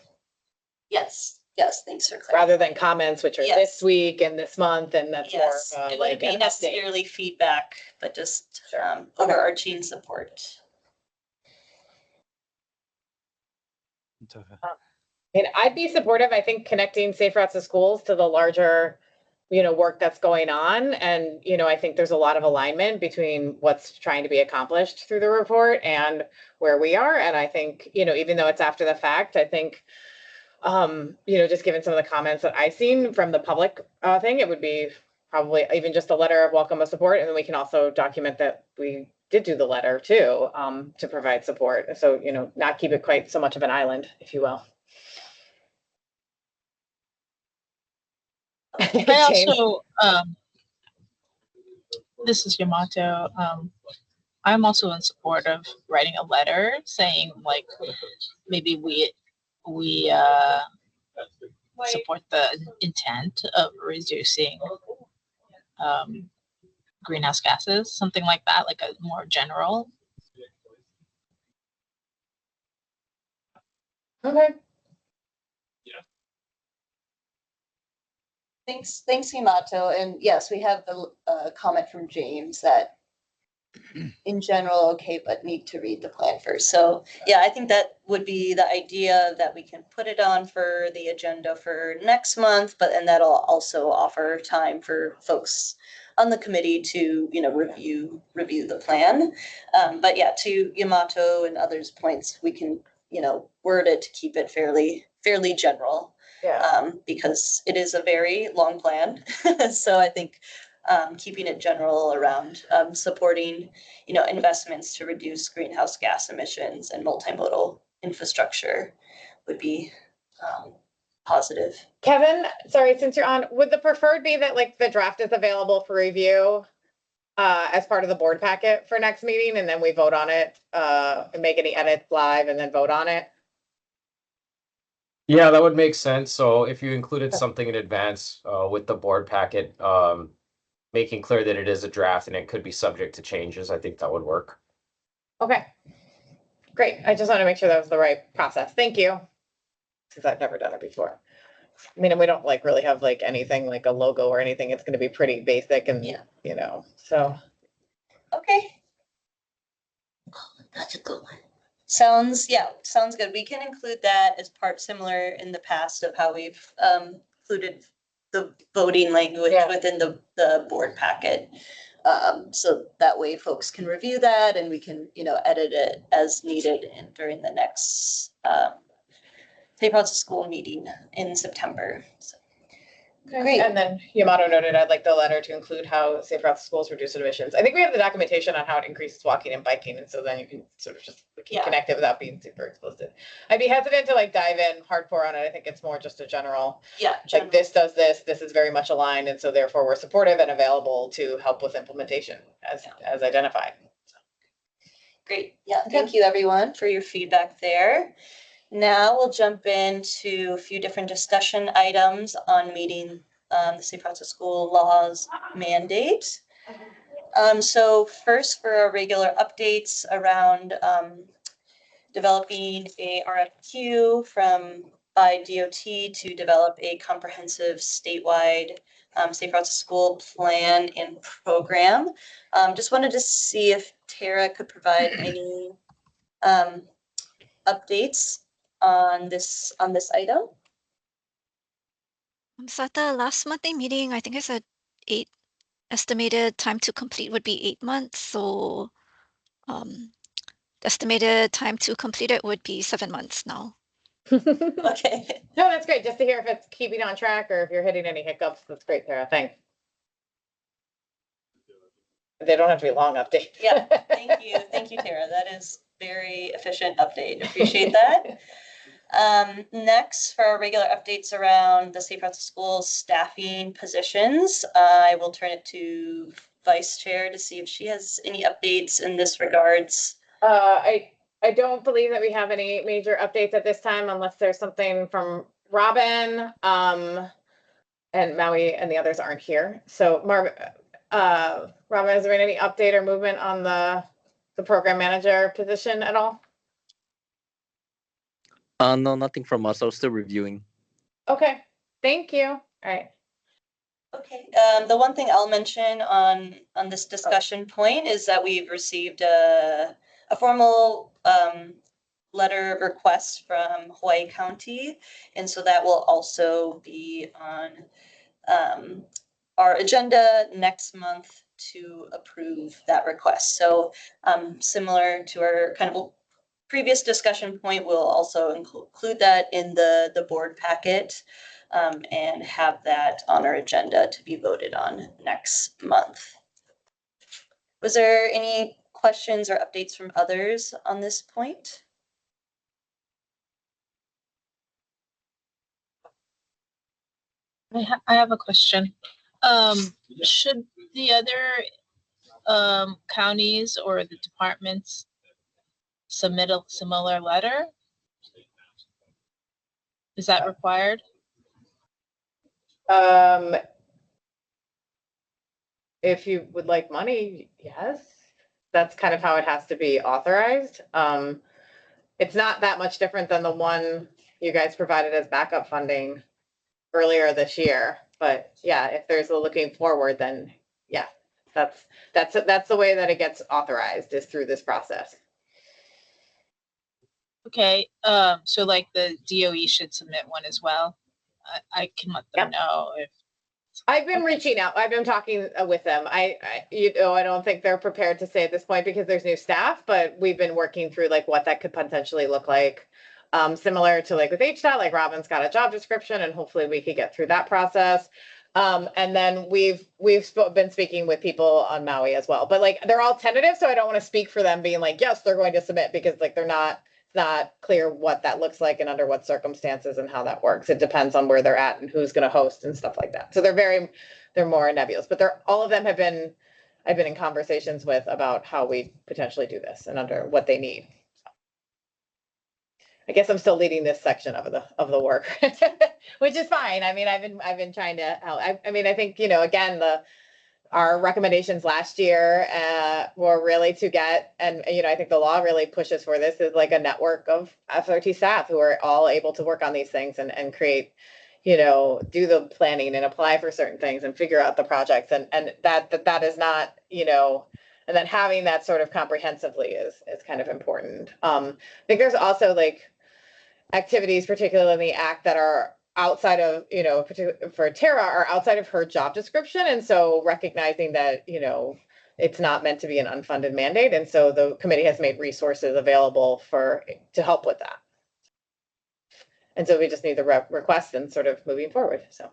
Yes, thanks for clarifying. Rather than comments, which are Yes. this week and this month, and that's Yes, more it like wouldn't be an update. necessarily feedback, but just Sure. overarching support. And I'd be supportive. I think connecting Safe Routes to Schools to the larger, work that's going on. And, I think there's a lot of alignment between what's trying to be accomplished through the report and where we are. And I think, even though it's after the fact, I think, just given some of the comments that I've seen from the public thing, it would be probably even just a letter of welcome of support. And then we can also document that we did do the letter too, to provide support. So, not keep it quite so much of an island, if you will. I James. also, this is Yamato. I'm also in support of writing a letter saying like maybe we support the intent of reducing greenhouse gases, something like that, like a more general. Okay. Thanks, Yamato. And yes, we have the comment from James that in general, okay, but need to read the plan first. So yeah, I think that would be the idea, that we can put it on for the agenda for next month, but and that'll also offer time for folks on the committee to, you know, review the plan. But yeah, to Yamato and others' points, we can, you know, word it to keep it fairly general. Yeah. Because it is a very long plan. So I think keeping it general around supporting, you know, investments to reduce greenhouse gas emissions and multimodal infrastructure would be positive. Kevin, sorry, since you're on, would the preferred be that like the draft is available for review as part of the board packet for next meeting, and then we vote on it, and make any edits live and then vote on it? Yeah, that would make sense. So if you included something in advance with the board packet, making clear that it is a draft and it could be subject to changes, I think that would work. Okay. Great. I just want to make sure that was the right process. Thank you. Because I've never done it before. I mean, and we don't like really have like anything like a logo or anything. It's going to be pretty basic and, Yeah. you know, so. Okay. That's a good one. Sounds good. We can include that as part similar in the past of how we've included the voting language Yeah. within the board packet. So that way folks can review that and we can, you know, edit it as needed and during the next Safe Routes to School meeting in September. So, great. And then Yamato noted, I'd like the letter to include how Safe Routes to Schools reduce emissions. I think we have the documentation on how it increases walking and biking. And so then you can sort of just keep Yeah. connected without being super explicit. I'd be hesitant to like dive in hardcore on it. I think it's more just a general, Yeah. like this does this is very much aligned. And so therefore we're supportive and available to help with implementation as identified. Great. Yeah. Thank you everyone for your feedback there. Now we'll jump into a few different discussion items on meeting the Safe Routes to School laws mandate. So first, for our regular updates around developing a RFQ by DOT to develop a comprehensive statewide Safe Routes to School plan and program. Just wanted to see if Tara could provide any updates on this item. So at the last monthly meeting, I think I said estimated time to complete would be 8 months. So estimated time to complete it would be 7 months now. Okay. No, that's great. Just to hear if it's keeping on track or if you're hitting any hiccups. That's great, Tara. Thanks. They don't have to be long updates. Yeah, thank you, Tara. That is very efficient update. Appreciate that. Next, for our regular updates around the Safe Routes to School staffing positions, I will turn it to Vice Chair to see if she has any updates in this regards. I don't believe that we have any major updates at this time unless there's something from Robin, and Maui and the others aren't here. So Robin, has there been any update or movement on the program manager position at all? No, nothing from us. I was still reviewing. Okay, thank you. All right. Okay, the one thing I'll mention on this discussion point is that we've received a formal letter of request from Hawaii County, and so that will also be on our agenda next month to approve that request. So similar to our kind of previous discussion point, we'll also include that in the board packet and have that on our agenda to be voted on next month. Was there any questions or updates from others on this point? I have a question. Should the other counties or the departments submit a similar letter? Is that required? If you would like money, yes. That's kind of how it has to be authorized. It's not that much different than the one you guys provided as backup funding earlier this year. But yeah, if there's a looking forward, then yeah, that's the way that it gets authorized, is through this process. Okay, so like the DOE should submit one as well. I can let them know if. I've been reaching out. I've been talking with them. I don't think they're prepared to say at this point because there's new staff, but we've been working through like what that could potentially look like. Similar to like with HDOT, like Robin's got a job description, and hopefully we could get through that process. And then we've been speaking with people on Maui as well, but like they're all tentative, so I don't want to speak for them being like, yes, they're going to submit, because like they're not clear what that looks like and under what circumstances and how that works. It depends on where they're at and who's going to host and stuff like that. So they're more nebulous, but all of them I've been in conversations with about how we potentially do this and under what they need. I guess I'm still leading this section of the work, which is fine. I mean, I've been trying to help. I mean, I think, again, our recommendations last year were really to get, and I think the law really pushes for this, is like a network of FRT staff who are all able to work on these things and create, do the planning and apply for certain things and figure out the projects, and that is not, and then having that sort of comprehensively is kind of important. I think there's also like activities, particularly in the act, that are outside of, for Tara, are outside of her job description. And so recognizing that, it's not meant to be an unfunded mandate. And so the committee has made resources available to help with that. And so we just need the request and sort of moving forward. So.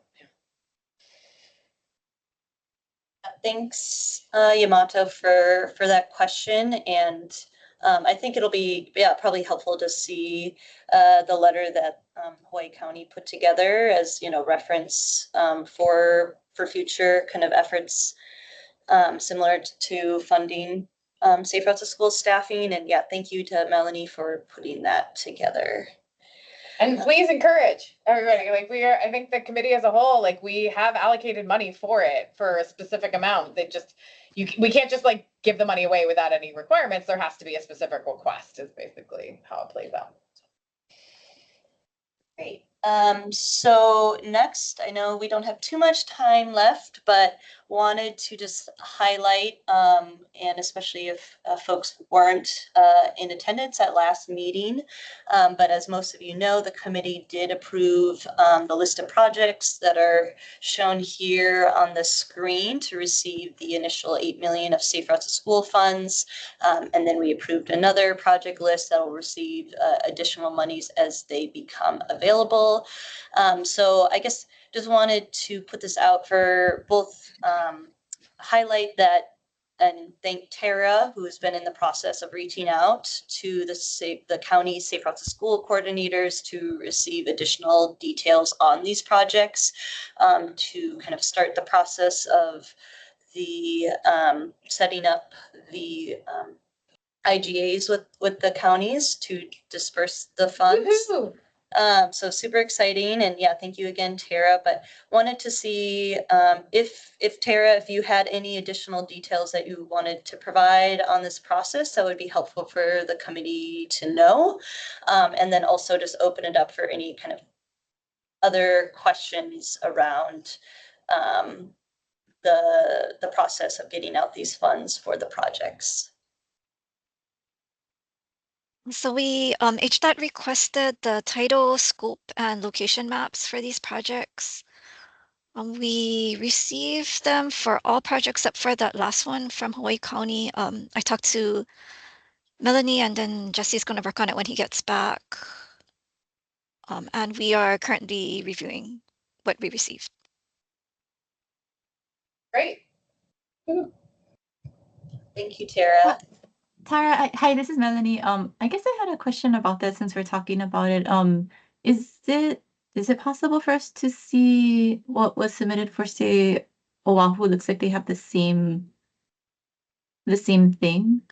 Thanks, Yamato, for that question. And I think it'll be probably helpful to see the letter that Hawaii County put together as reference for future kind of efforts similar to funding Safe Routes to School staffing. And thank you to Melanie for putting that together. And please encourage everybody, like I think the committee as a whole, like we have allocated money for it for a specific amount. We can't just like give the money away without any requirements. There has to be a specific request, is basically how it plays out. Great. So next, I know we don't have too much time left, but wanted to just highlight, and especially if folks weren't in attendance at last meeting, but as most of you know, the committee did approve the list of projects that are shown here on the screen to receive the initial $8 million of Safe Routes to School funds. And then we approved another project list that will receive additional monies as they become available. So I guess just wanted to put this out for both highlight that and thank Tara, who has been in the process of reaching out to the county Safe Routes to School coordinators to receive additional details on these projects, to kind of start the process of the setting up the IGAs with the counties to disperse the funds. Woo-hoo! So super exciting, and thank you again, Tara. But wanted to see if Tara, if you had any additional details that you wanted to provide on this process, that would be helpful for the committee to know. And then also just open it up for any kind of other questions around the process of getting out these funds for the projects. So we HDOT requested the title, scope, and location maps for these projects. We received them for all projects except for that last one from Hawaii County. I talked to Melanie, and then Jesse's going to work on it when he gets back. And we are currently reviewing what we received. Great. Thank you, Tara. Tara, hi, this is Melanie. I guess I had a question about this since we're talking about it. Is is it possible for us to see what was submitted for, say, Oahu? Looks like they have the same thing.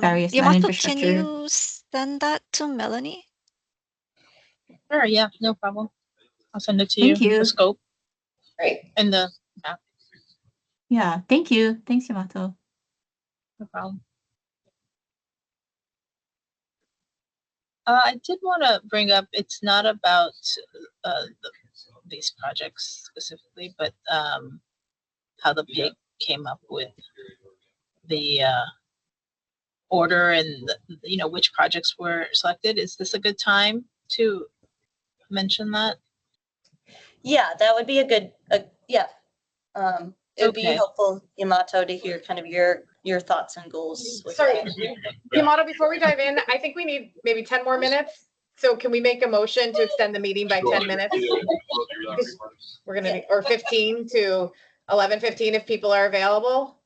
Various land Yamato, can infrastructure. you send that to Melanie? Sure, yeah, no problem. I'll send it to Thank you. you. The scope Great. and the map. Yeah, thank you. Thanks, Yamato. No problem. I did want to bring up, it's not about these projects specifically, but how the PIG came up with the order and which projects were selected. Is this a good time to mention that? Yeah, that would be a good, yeah. It would be Okay. helpful, Yamato, to hear kind of your thoughts and goals. with Sorry, that. Yamato, before we dive in, I think we need maybe 10 more minutes. So can we make a motion to extend the meeting by 10 minutes? We're gonna, or 15 to 11:15 if people are available.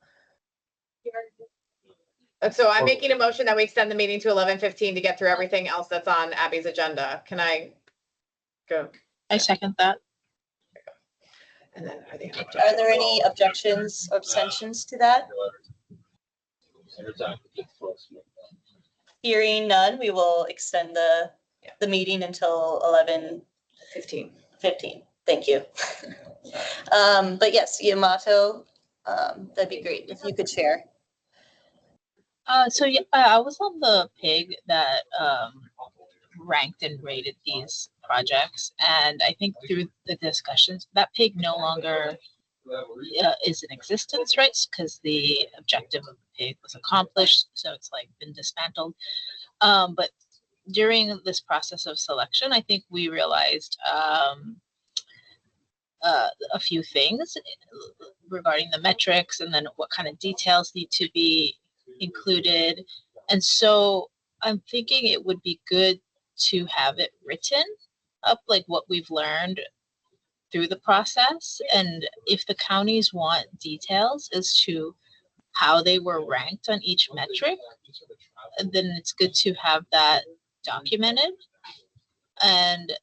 So I'm making a motion that we extend the meeting to 11:15 to get through everything else that's on Abby's agenda. Can I go? I second that. And then Are there any objections or abstentions to that? Hearing none, we will extend the meeting until 11:15. Thank you. But yes, Yamato, that'd be great if you could share. So yeah, I was on the PIG that ranked and rated these projects, and I think through the discussions, that PIG no longer is in existence, right? Because the objective of the PIG was accomplished, so it's like been dismantled. But during this process of selection, I think we realized a few things regarding the metrics and then what kind of details need to be included. And so I'm thinking it would be good to have it written up, like what we've learned through the process. And if the counties want details as to how they were ranked on each metric, then it's good to have that documented. And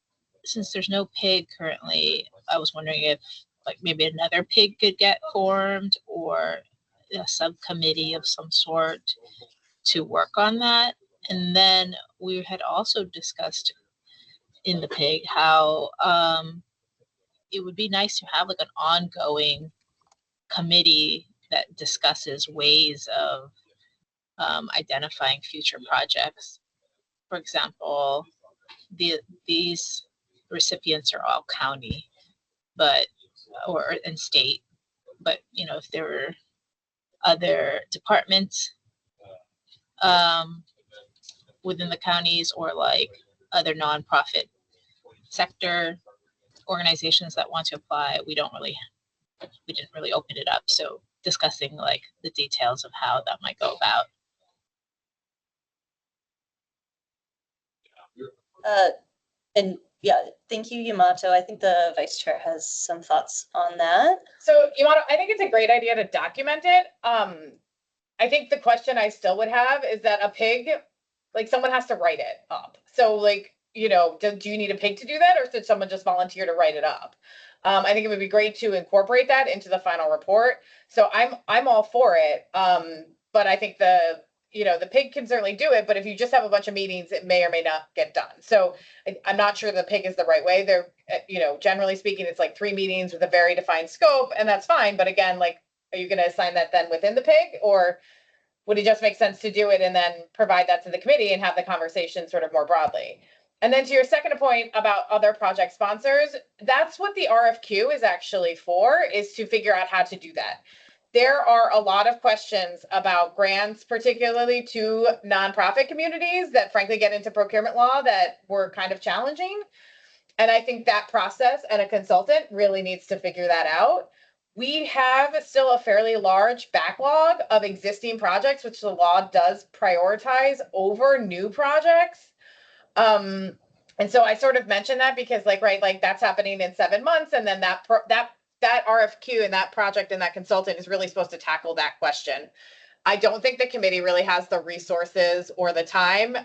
since there's no PIG currently, I was wondering if like maybe another PIG could get formed or a subcommittee of some sort to work on that. And then we had also discussed in the PIG how it would be nice to have like an ongoing committee that discusses ways of identifying future projects. For example, these recipients are all county, but or and state, but if there were other departments within the counties or like other nonprofit sector organizations that want to apply, we didn't really open it up. So discussing like the details of how that might go about. And yeah, thank you, Yamato. I think the vice chair has some thoughts on that. So Yamato, I think it's a great idea to document it. I think the question I still would have is that a PIG, like someone has to write it up. So like, do you need a PIG to do that, or should someone just volunteer to write it up? I think it would be great to incorporate that into the final report. So I'm all for it. But I think the PIG can certainly do it, but if you just have a bunch of meetings, it may or may not get done. So I'm not sure the PIG is the right way. They're, generally speaking, it's like 3 meetings with a very defined scope, and that's fine. But again, like, are you going to assign that then within the PIG, or would it just make sense to do it and then provide that to the committee and have the conversation sort of more broadly? And then to your second point about other project sponsors, that's what the RFQ is actually for, is to figure out how to do that. There are a lot of questions about grants, particularly to nonprofit communities that frankly get into procurement law that were kind of challenging. And I think that process and a consultant really needs to figure that out. We have still a fairly large backlog of existing projects, which the law does prioritize over new projects. And so I sort of mentioned that because like that's happening in 7 months. And then that RFQ and that project and that consultant is really supposed to tackle that question. I don't think the committee really has the resources or the time.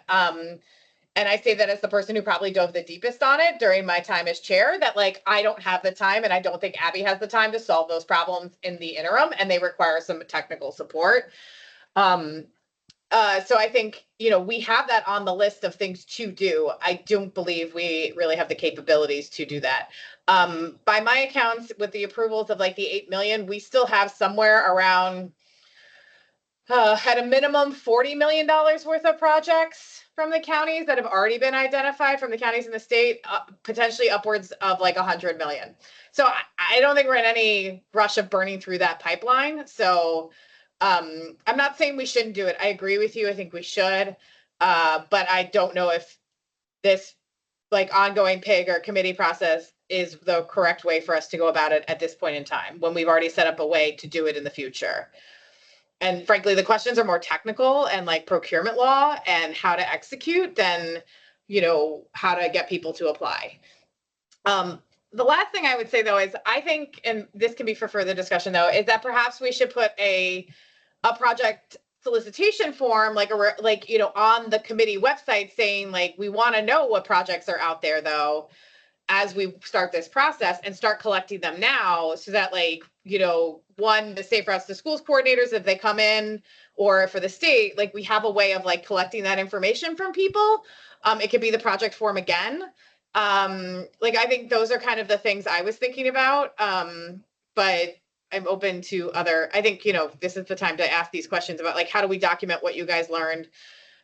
And I say that as the person who probably dove the deepest on it during my time as chair, that like, I don't have the time and I don't think Abby has the time to solve those problems in the interim, and they require some technical support. So I think, we have that on the list of things to do. I don't believe we really have the capabilities to do that. By my accounts, with the approvals of like the 8 million, we still have somewhere around, at a minimum, $40 million worth of projects from the counties that have already been identified from the counties in the state, potentially upwards of like 100 million. So I don't think we're in any rush of burning through that pipeline. So I'm not saying we shouldn't do it. I agree with you. I think we should. But I don't know if this like ongoing PIG or committee process is the correct way for us to go about it at this point in time, when we've already set up a way to do it in the future. And frankly, the questions are more technical and like procurement law and how to execute than, how to get people to apply. The last thing I would say though is I think, and this can be for further discussion though, is that perhaps we should put a project solicitation form, like on the committee website saying like, we want to know what projects are out there though, as we start this process, and start collecting them now, so that like, one, the Safe Routes to Schools coordinators, if they come in, or for the state, like we have a way of like collecting that information from people. It could be the project form again. Like I think those are kind of the things I was thinking about. But I'm open to other, I think, this is the time to ask these questions about like, how do we document what you guys learned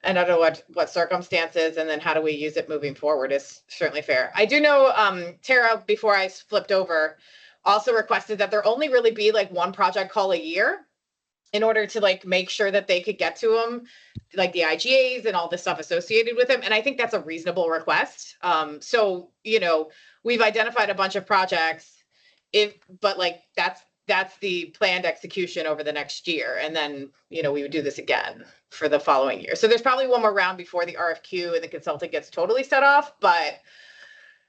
and under what circumstances, and then how do we use it moving forward is certainly fair. I do know Tara, before I flipped over, also requested that there only really be like one project call a year in order to like make sure that they could get to them, like the IGAs and all the stuff associated with them. And I think that's a reasonable request. So, we've identified a bunch of projects, but like that's the planned execution over the next year. And then, we would do this again for the following year. So there's probably one more round before the RFQ and the consultant gets totally set off. But,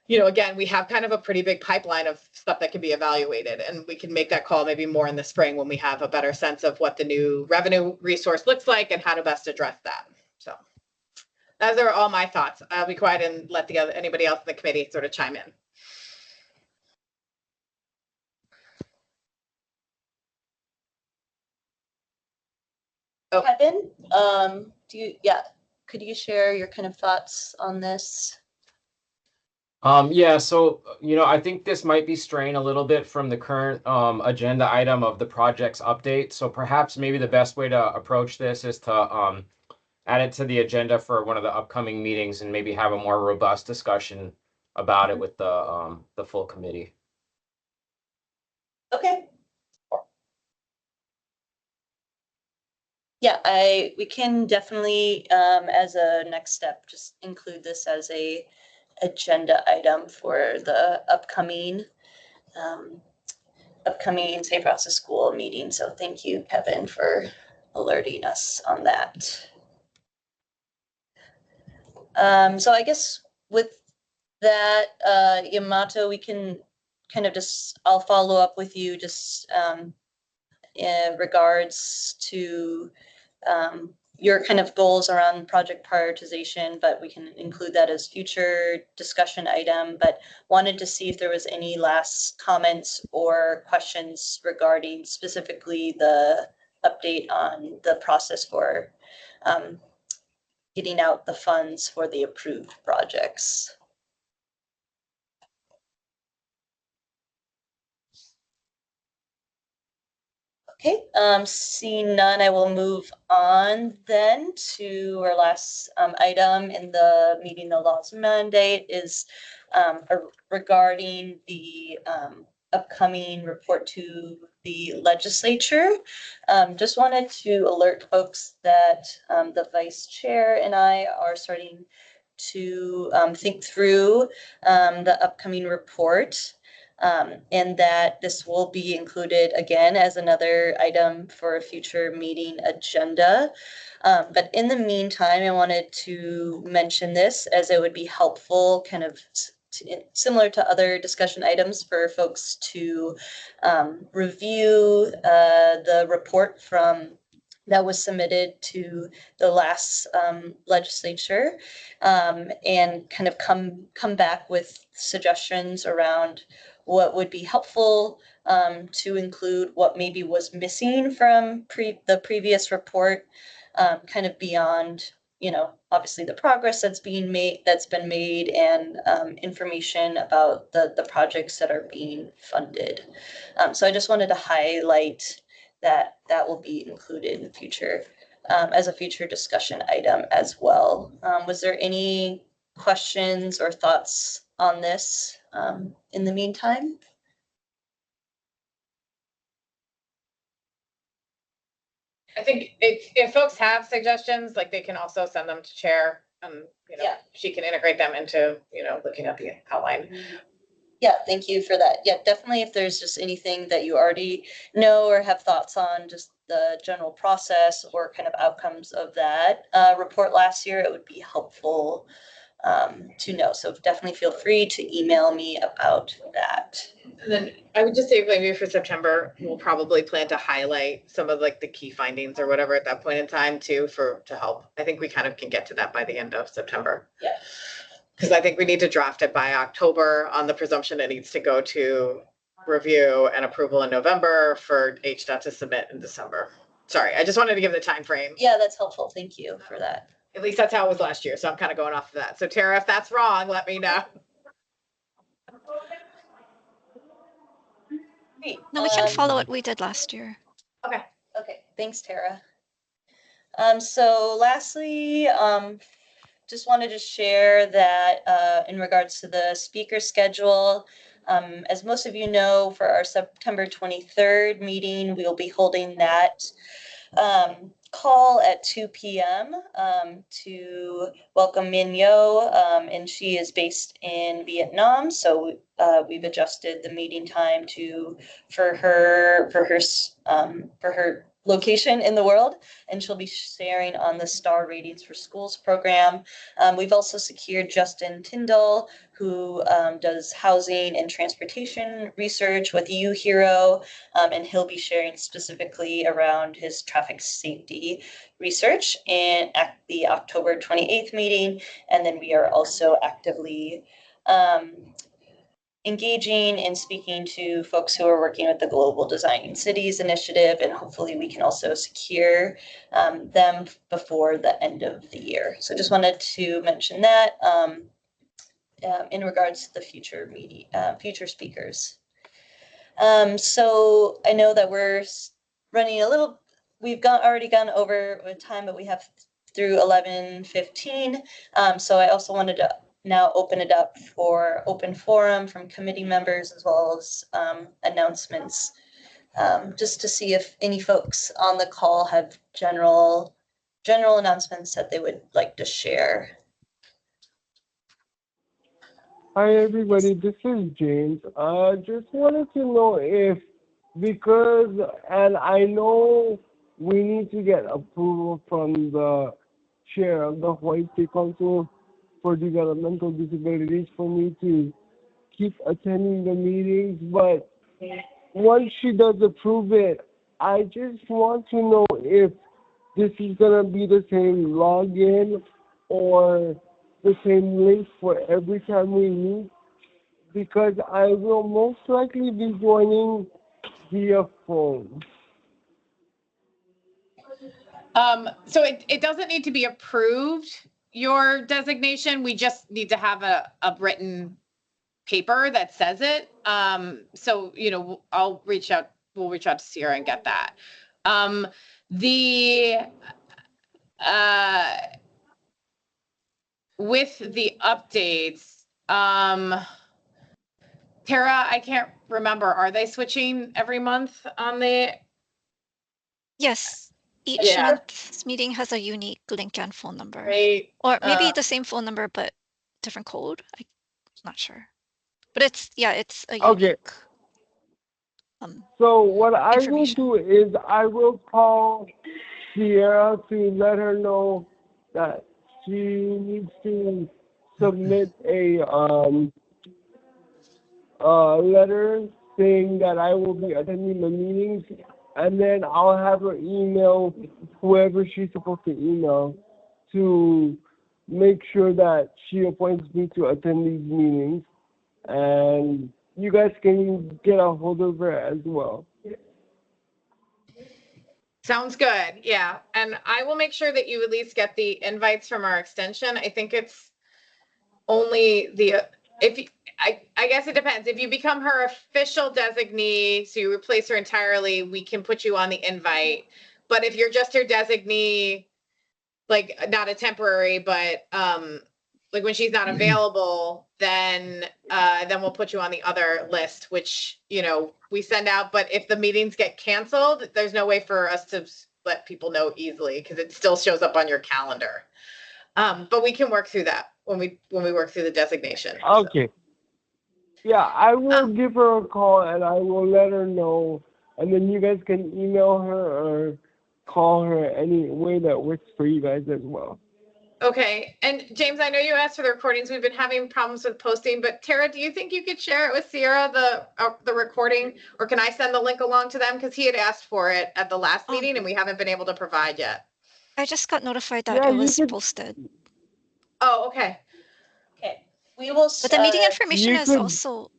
again, we have kind of a pretty big pipeline of stuff that can be evaluated, and we can make that call maybe more in the spring when we have a better sense of what the new revenue resource looks like and how to best address that. So those are all my thoughts. I'll be quiet and let anybody else in the committee sort of chime in. Oh. Kevin, could you share your kind of thoughts on this? Yeah, so, I think this might be straying a little bit from the current agenda item of the project's update. So perhaps maybe the best way to approach this is to add it to the agenda for one of the upcoming meetings, and maybe have a more robust discussion about it with the full committee. Okay. Yeah, we can definitely, as a next step, just include this as a agenda item for the upcoming Safe Routes to School meeting. So thank you, Kevin, for alerting us on that. So I guess with that, Yamato, we can kind of I'll follow up with you just in regards to your kind of goals around project prioritization, but we can include that as future discussion item. But wanted to see if there was any last comments or questions regarding specifically the update on the process for getting out the funds for the approved projects. Okay, seeing none, I will move on then to our last item in the meeting. The law's mandate is regarding the upcoming report to the legislature. Just wanted to alert folks that the vice chair and I are starting to think through the upcoming report. And that this will be included again as another item for a future meeting agenda. But in the meantime, I wanted to mention this as it would be helpful, kind of similar to other discussion items, for folks to review the report from that was submitted to the last legislature, and kind of come back with suggestions around what would be helpful to include, what maybe was missing from the previous report, kind of beyond, obviously the progress that's been made, and information about the projects that are being funded. So I just wanted to highlight that will be included in future, as a future discussion item as well. Was there any questions or thoughts on this in the meantime? I think if folks have suggestions, like they can also send them to Chair. Yeah. She can integrate them into, looking at the outline. Yeah, thank you for that. Yeah, definitely if there's just anything that you already know or have thoughts on, just the general process or kind of outcomes of that report last year, it would be helpful to know. So definitely feel free to email me about that. And then I would just say maybe for September, we'll probably plan to highlight some of like the key findings or whatever at that point in time too, to help. I think we kind of can get to that by the end of September. Yeah. Because I think we need to draft it by October on the presumption it needs to go to review and approval in November for HDOT to submit in December. Sorry, I just wanted to give the time frame. Yeah, that's helpful. Thank you for that. At least that's how it was last year. So I'm kind of going off of that. So Tara, if that's wrong, let me know. Great. No, we can follow what we did last year. Okay. Okay, thanks, Tara. So lastly, just wanted to share that in regards to the speaker schedule, as most of you know, for our September 23rd meeting, we will be holding that call at 2 p.m. To welcome Min Yo, and she is based in Vietnam. So we've adjusted the meeting time for her location in the world, and she'll be sharing on the Star Ratings for Schools program. We've also secured Justin Tyndall, who does housing and transportation research with UHero, and he'll be sharing specifically around his traffic safety research at the October 28th meeting. And then we are also actively engaging and speaking to folks who are working with the Global Designing Cities initiative, and hopefully we can also secure them before the end of the year. So just wanted to mention that in regards to the future future speakers. So I know that we're running a little, we've already gone over with time, but we have through 11:15. So I also wanted to now open it up for open forum from committee members, as well as announcements, just to see if any folks on the call have general announcements that they would like to share. Hi everybody, this is James. Just wanted to know if, and I know we need to get approval from the chair of the Hawaii State Council for Developmental Disabilities for me to keep attending the meetings, but once she does approve it, I just want to know if this is gonna be the same login or the same link for every time we meet, because I will most likely be joining via phone. So it doesn't need to be approved, your designation. We just need to have a written paper that says it. So, we'll reach out to Sierra and get that. With the updates, Tara, I can't remember, are they switching every month on the? Yes, each Yeah. month's meeting has a unique link and phone number. Right. Or maybe the same phone number, but different code. I'm not sure. But it's a unique. So what I will do is I will call Sierra to let her know that she needs to submit a letter saying that I will be attending the meetings, and then I'll have her email whoever she's supposed to email to make sure that she appoints me to attend these meetings, and you guys can get a hold of her as well. Sounds good. Yeah. And I will make sure that you at least get the invites from our extension. I think it's only I guess it depends. If you become her official designee, so you replace her entirely, we can put you on the invite. But if you're just her designee, like not a temporary, but like when she's not available, then we'll put you on the other list, which, you know, we send out. But if the meetings get canceled, there's no way for us to let people know easily because it still shows up on your calendar. But we can work through that when we work through the designation. Okay. Yeah, I will give her a call and I will let her know, and then you guys can email her or call her any way that works for you guys as well. Okay. And James, I know you asked for the recordings. We've been having problems with posting, but Tara, do you think you could share it with Sierra, the recording, or can I send the link along to them? Because he had asked for it at the last meeting and we haven't been able to provide yet. I just got notified that Yeah, it you was could- posted. Oh, okay. Okay, we will. But the meeting information you is could- also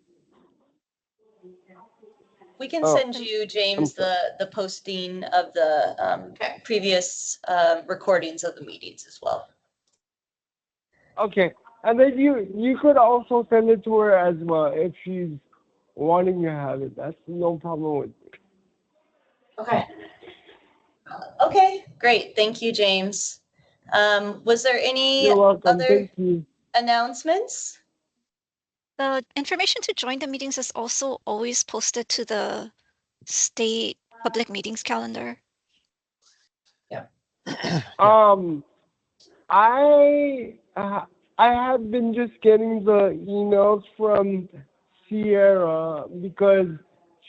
We can Oh, send you, James, I'm the posting of the Okay. previous recordings of the meetings as well. Okay, and then you could also send it to her as well if she's wanting to have it. That's no problem with me. Okay. Okay, great. Thank you, James. Was there any You're welcome. other Thank you. announcements? the information to join the meetings is also always posted to the state public meetings calendar. I have been just getting the emails from Sierra because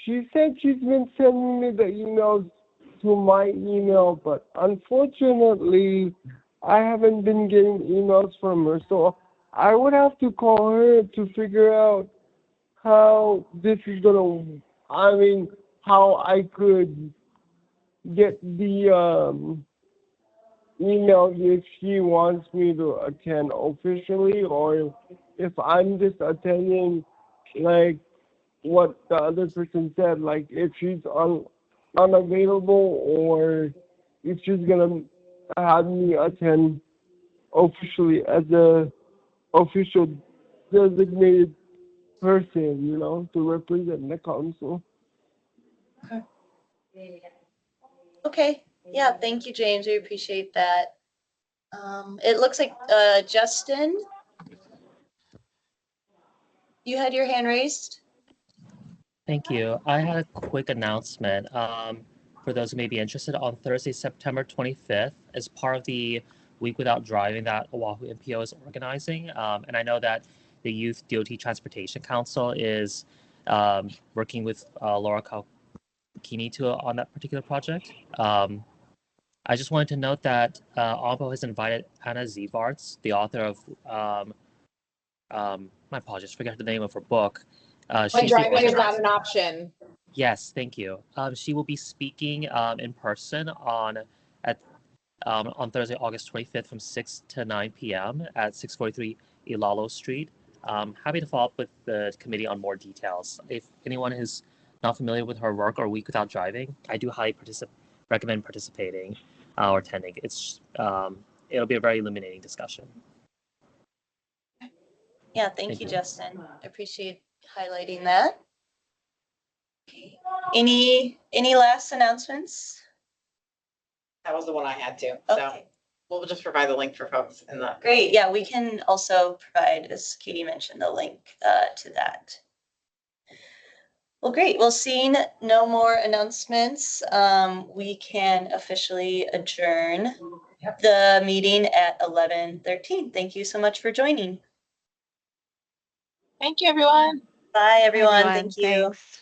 she said she's been sending me the emails to my email, but unfortunately, I haven't been getting emails from her. So I would have to call her to figure out how this is gonna, how I could get the email if she wants me to attend officially, or if I'm just attending like what the other person said, like if she's unavailable, or if she's gonna have me attend officially as a official designated person, you know, to represent the council. Okay, yeah, thank you, James. We appreciate that. It looks like Justin, you had your hand raised. Thank you. I had a quick announcement. For those who may be interested, on Thursday, September 25th, as part of the Week Without Driving that Oahu MPO is organizing, and I know that the Youth DOT Transportation Council is working with Laura Kalkini on that particular project. I just wanted to note that OMPO has invited Anna Zvarts, the author of, my apologies, forget the name of her book. When She's the driving is author- not an option. Yes, thank you. She will be speaking in person on Thursday, August 25th from 6 to 9 p.m. at 643 Ilalo Street. Happy to follow up with the committee on more details. If anyone is not familiar with her work or Week Without Driving, I do highly recommend participating or attending. It'll be a very illuminating discussion. Yeah, thank you, Justin. I appreciate highlighting that. Okay. Any last announcements? That was the one I had too. So Okay, we'll just provide the link for folks in the. great. Yeah, we can also provide, as Katie mentioned, the link to that. Well, great. Well, seeing no more announcements, we can officially adjourn the meeting at 11:13. Thank you so much for joining. Thank you, everyone. Bye, everyone. Everyone, Thank you. thanks.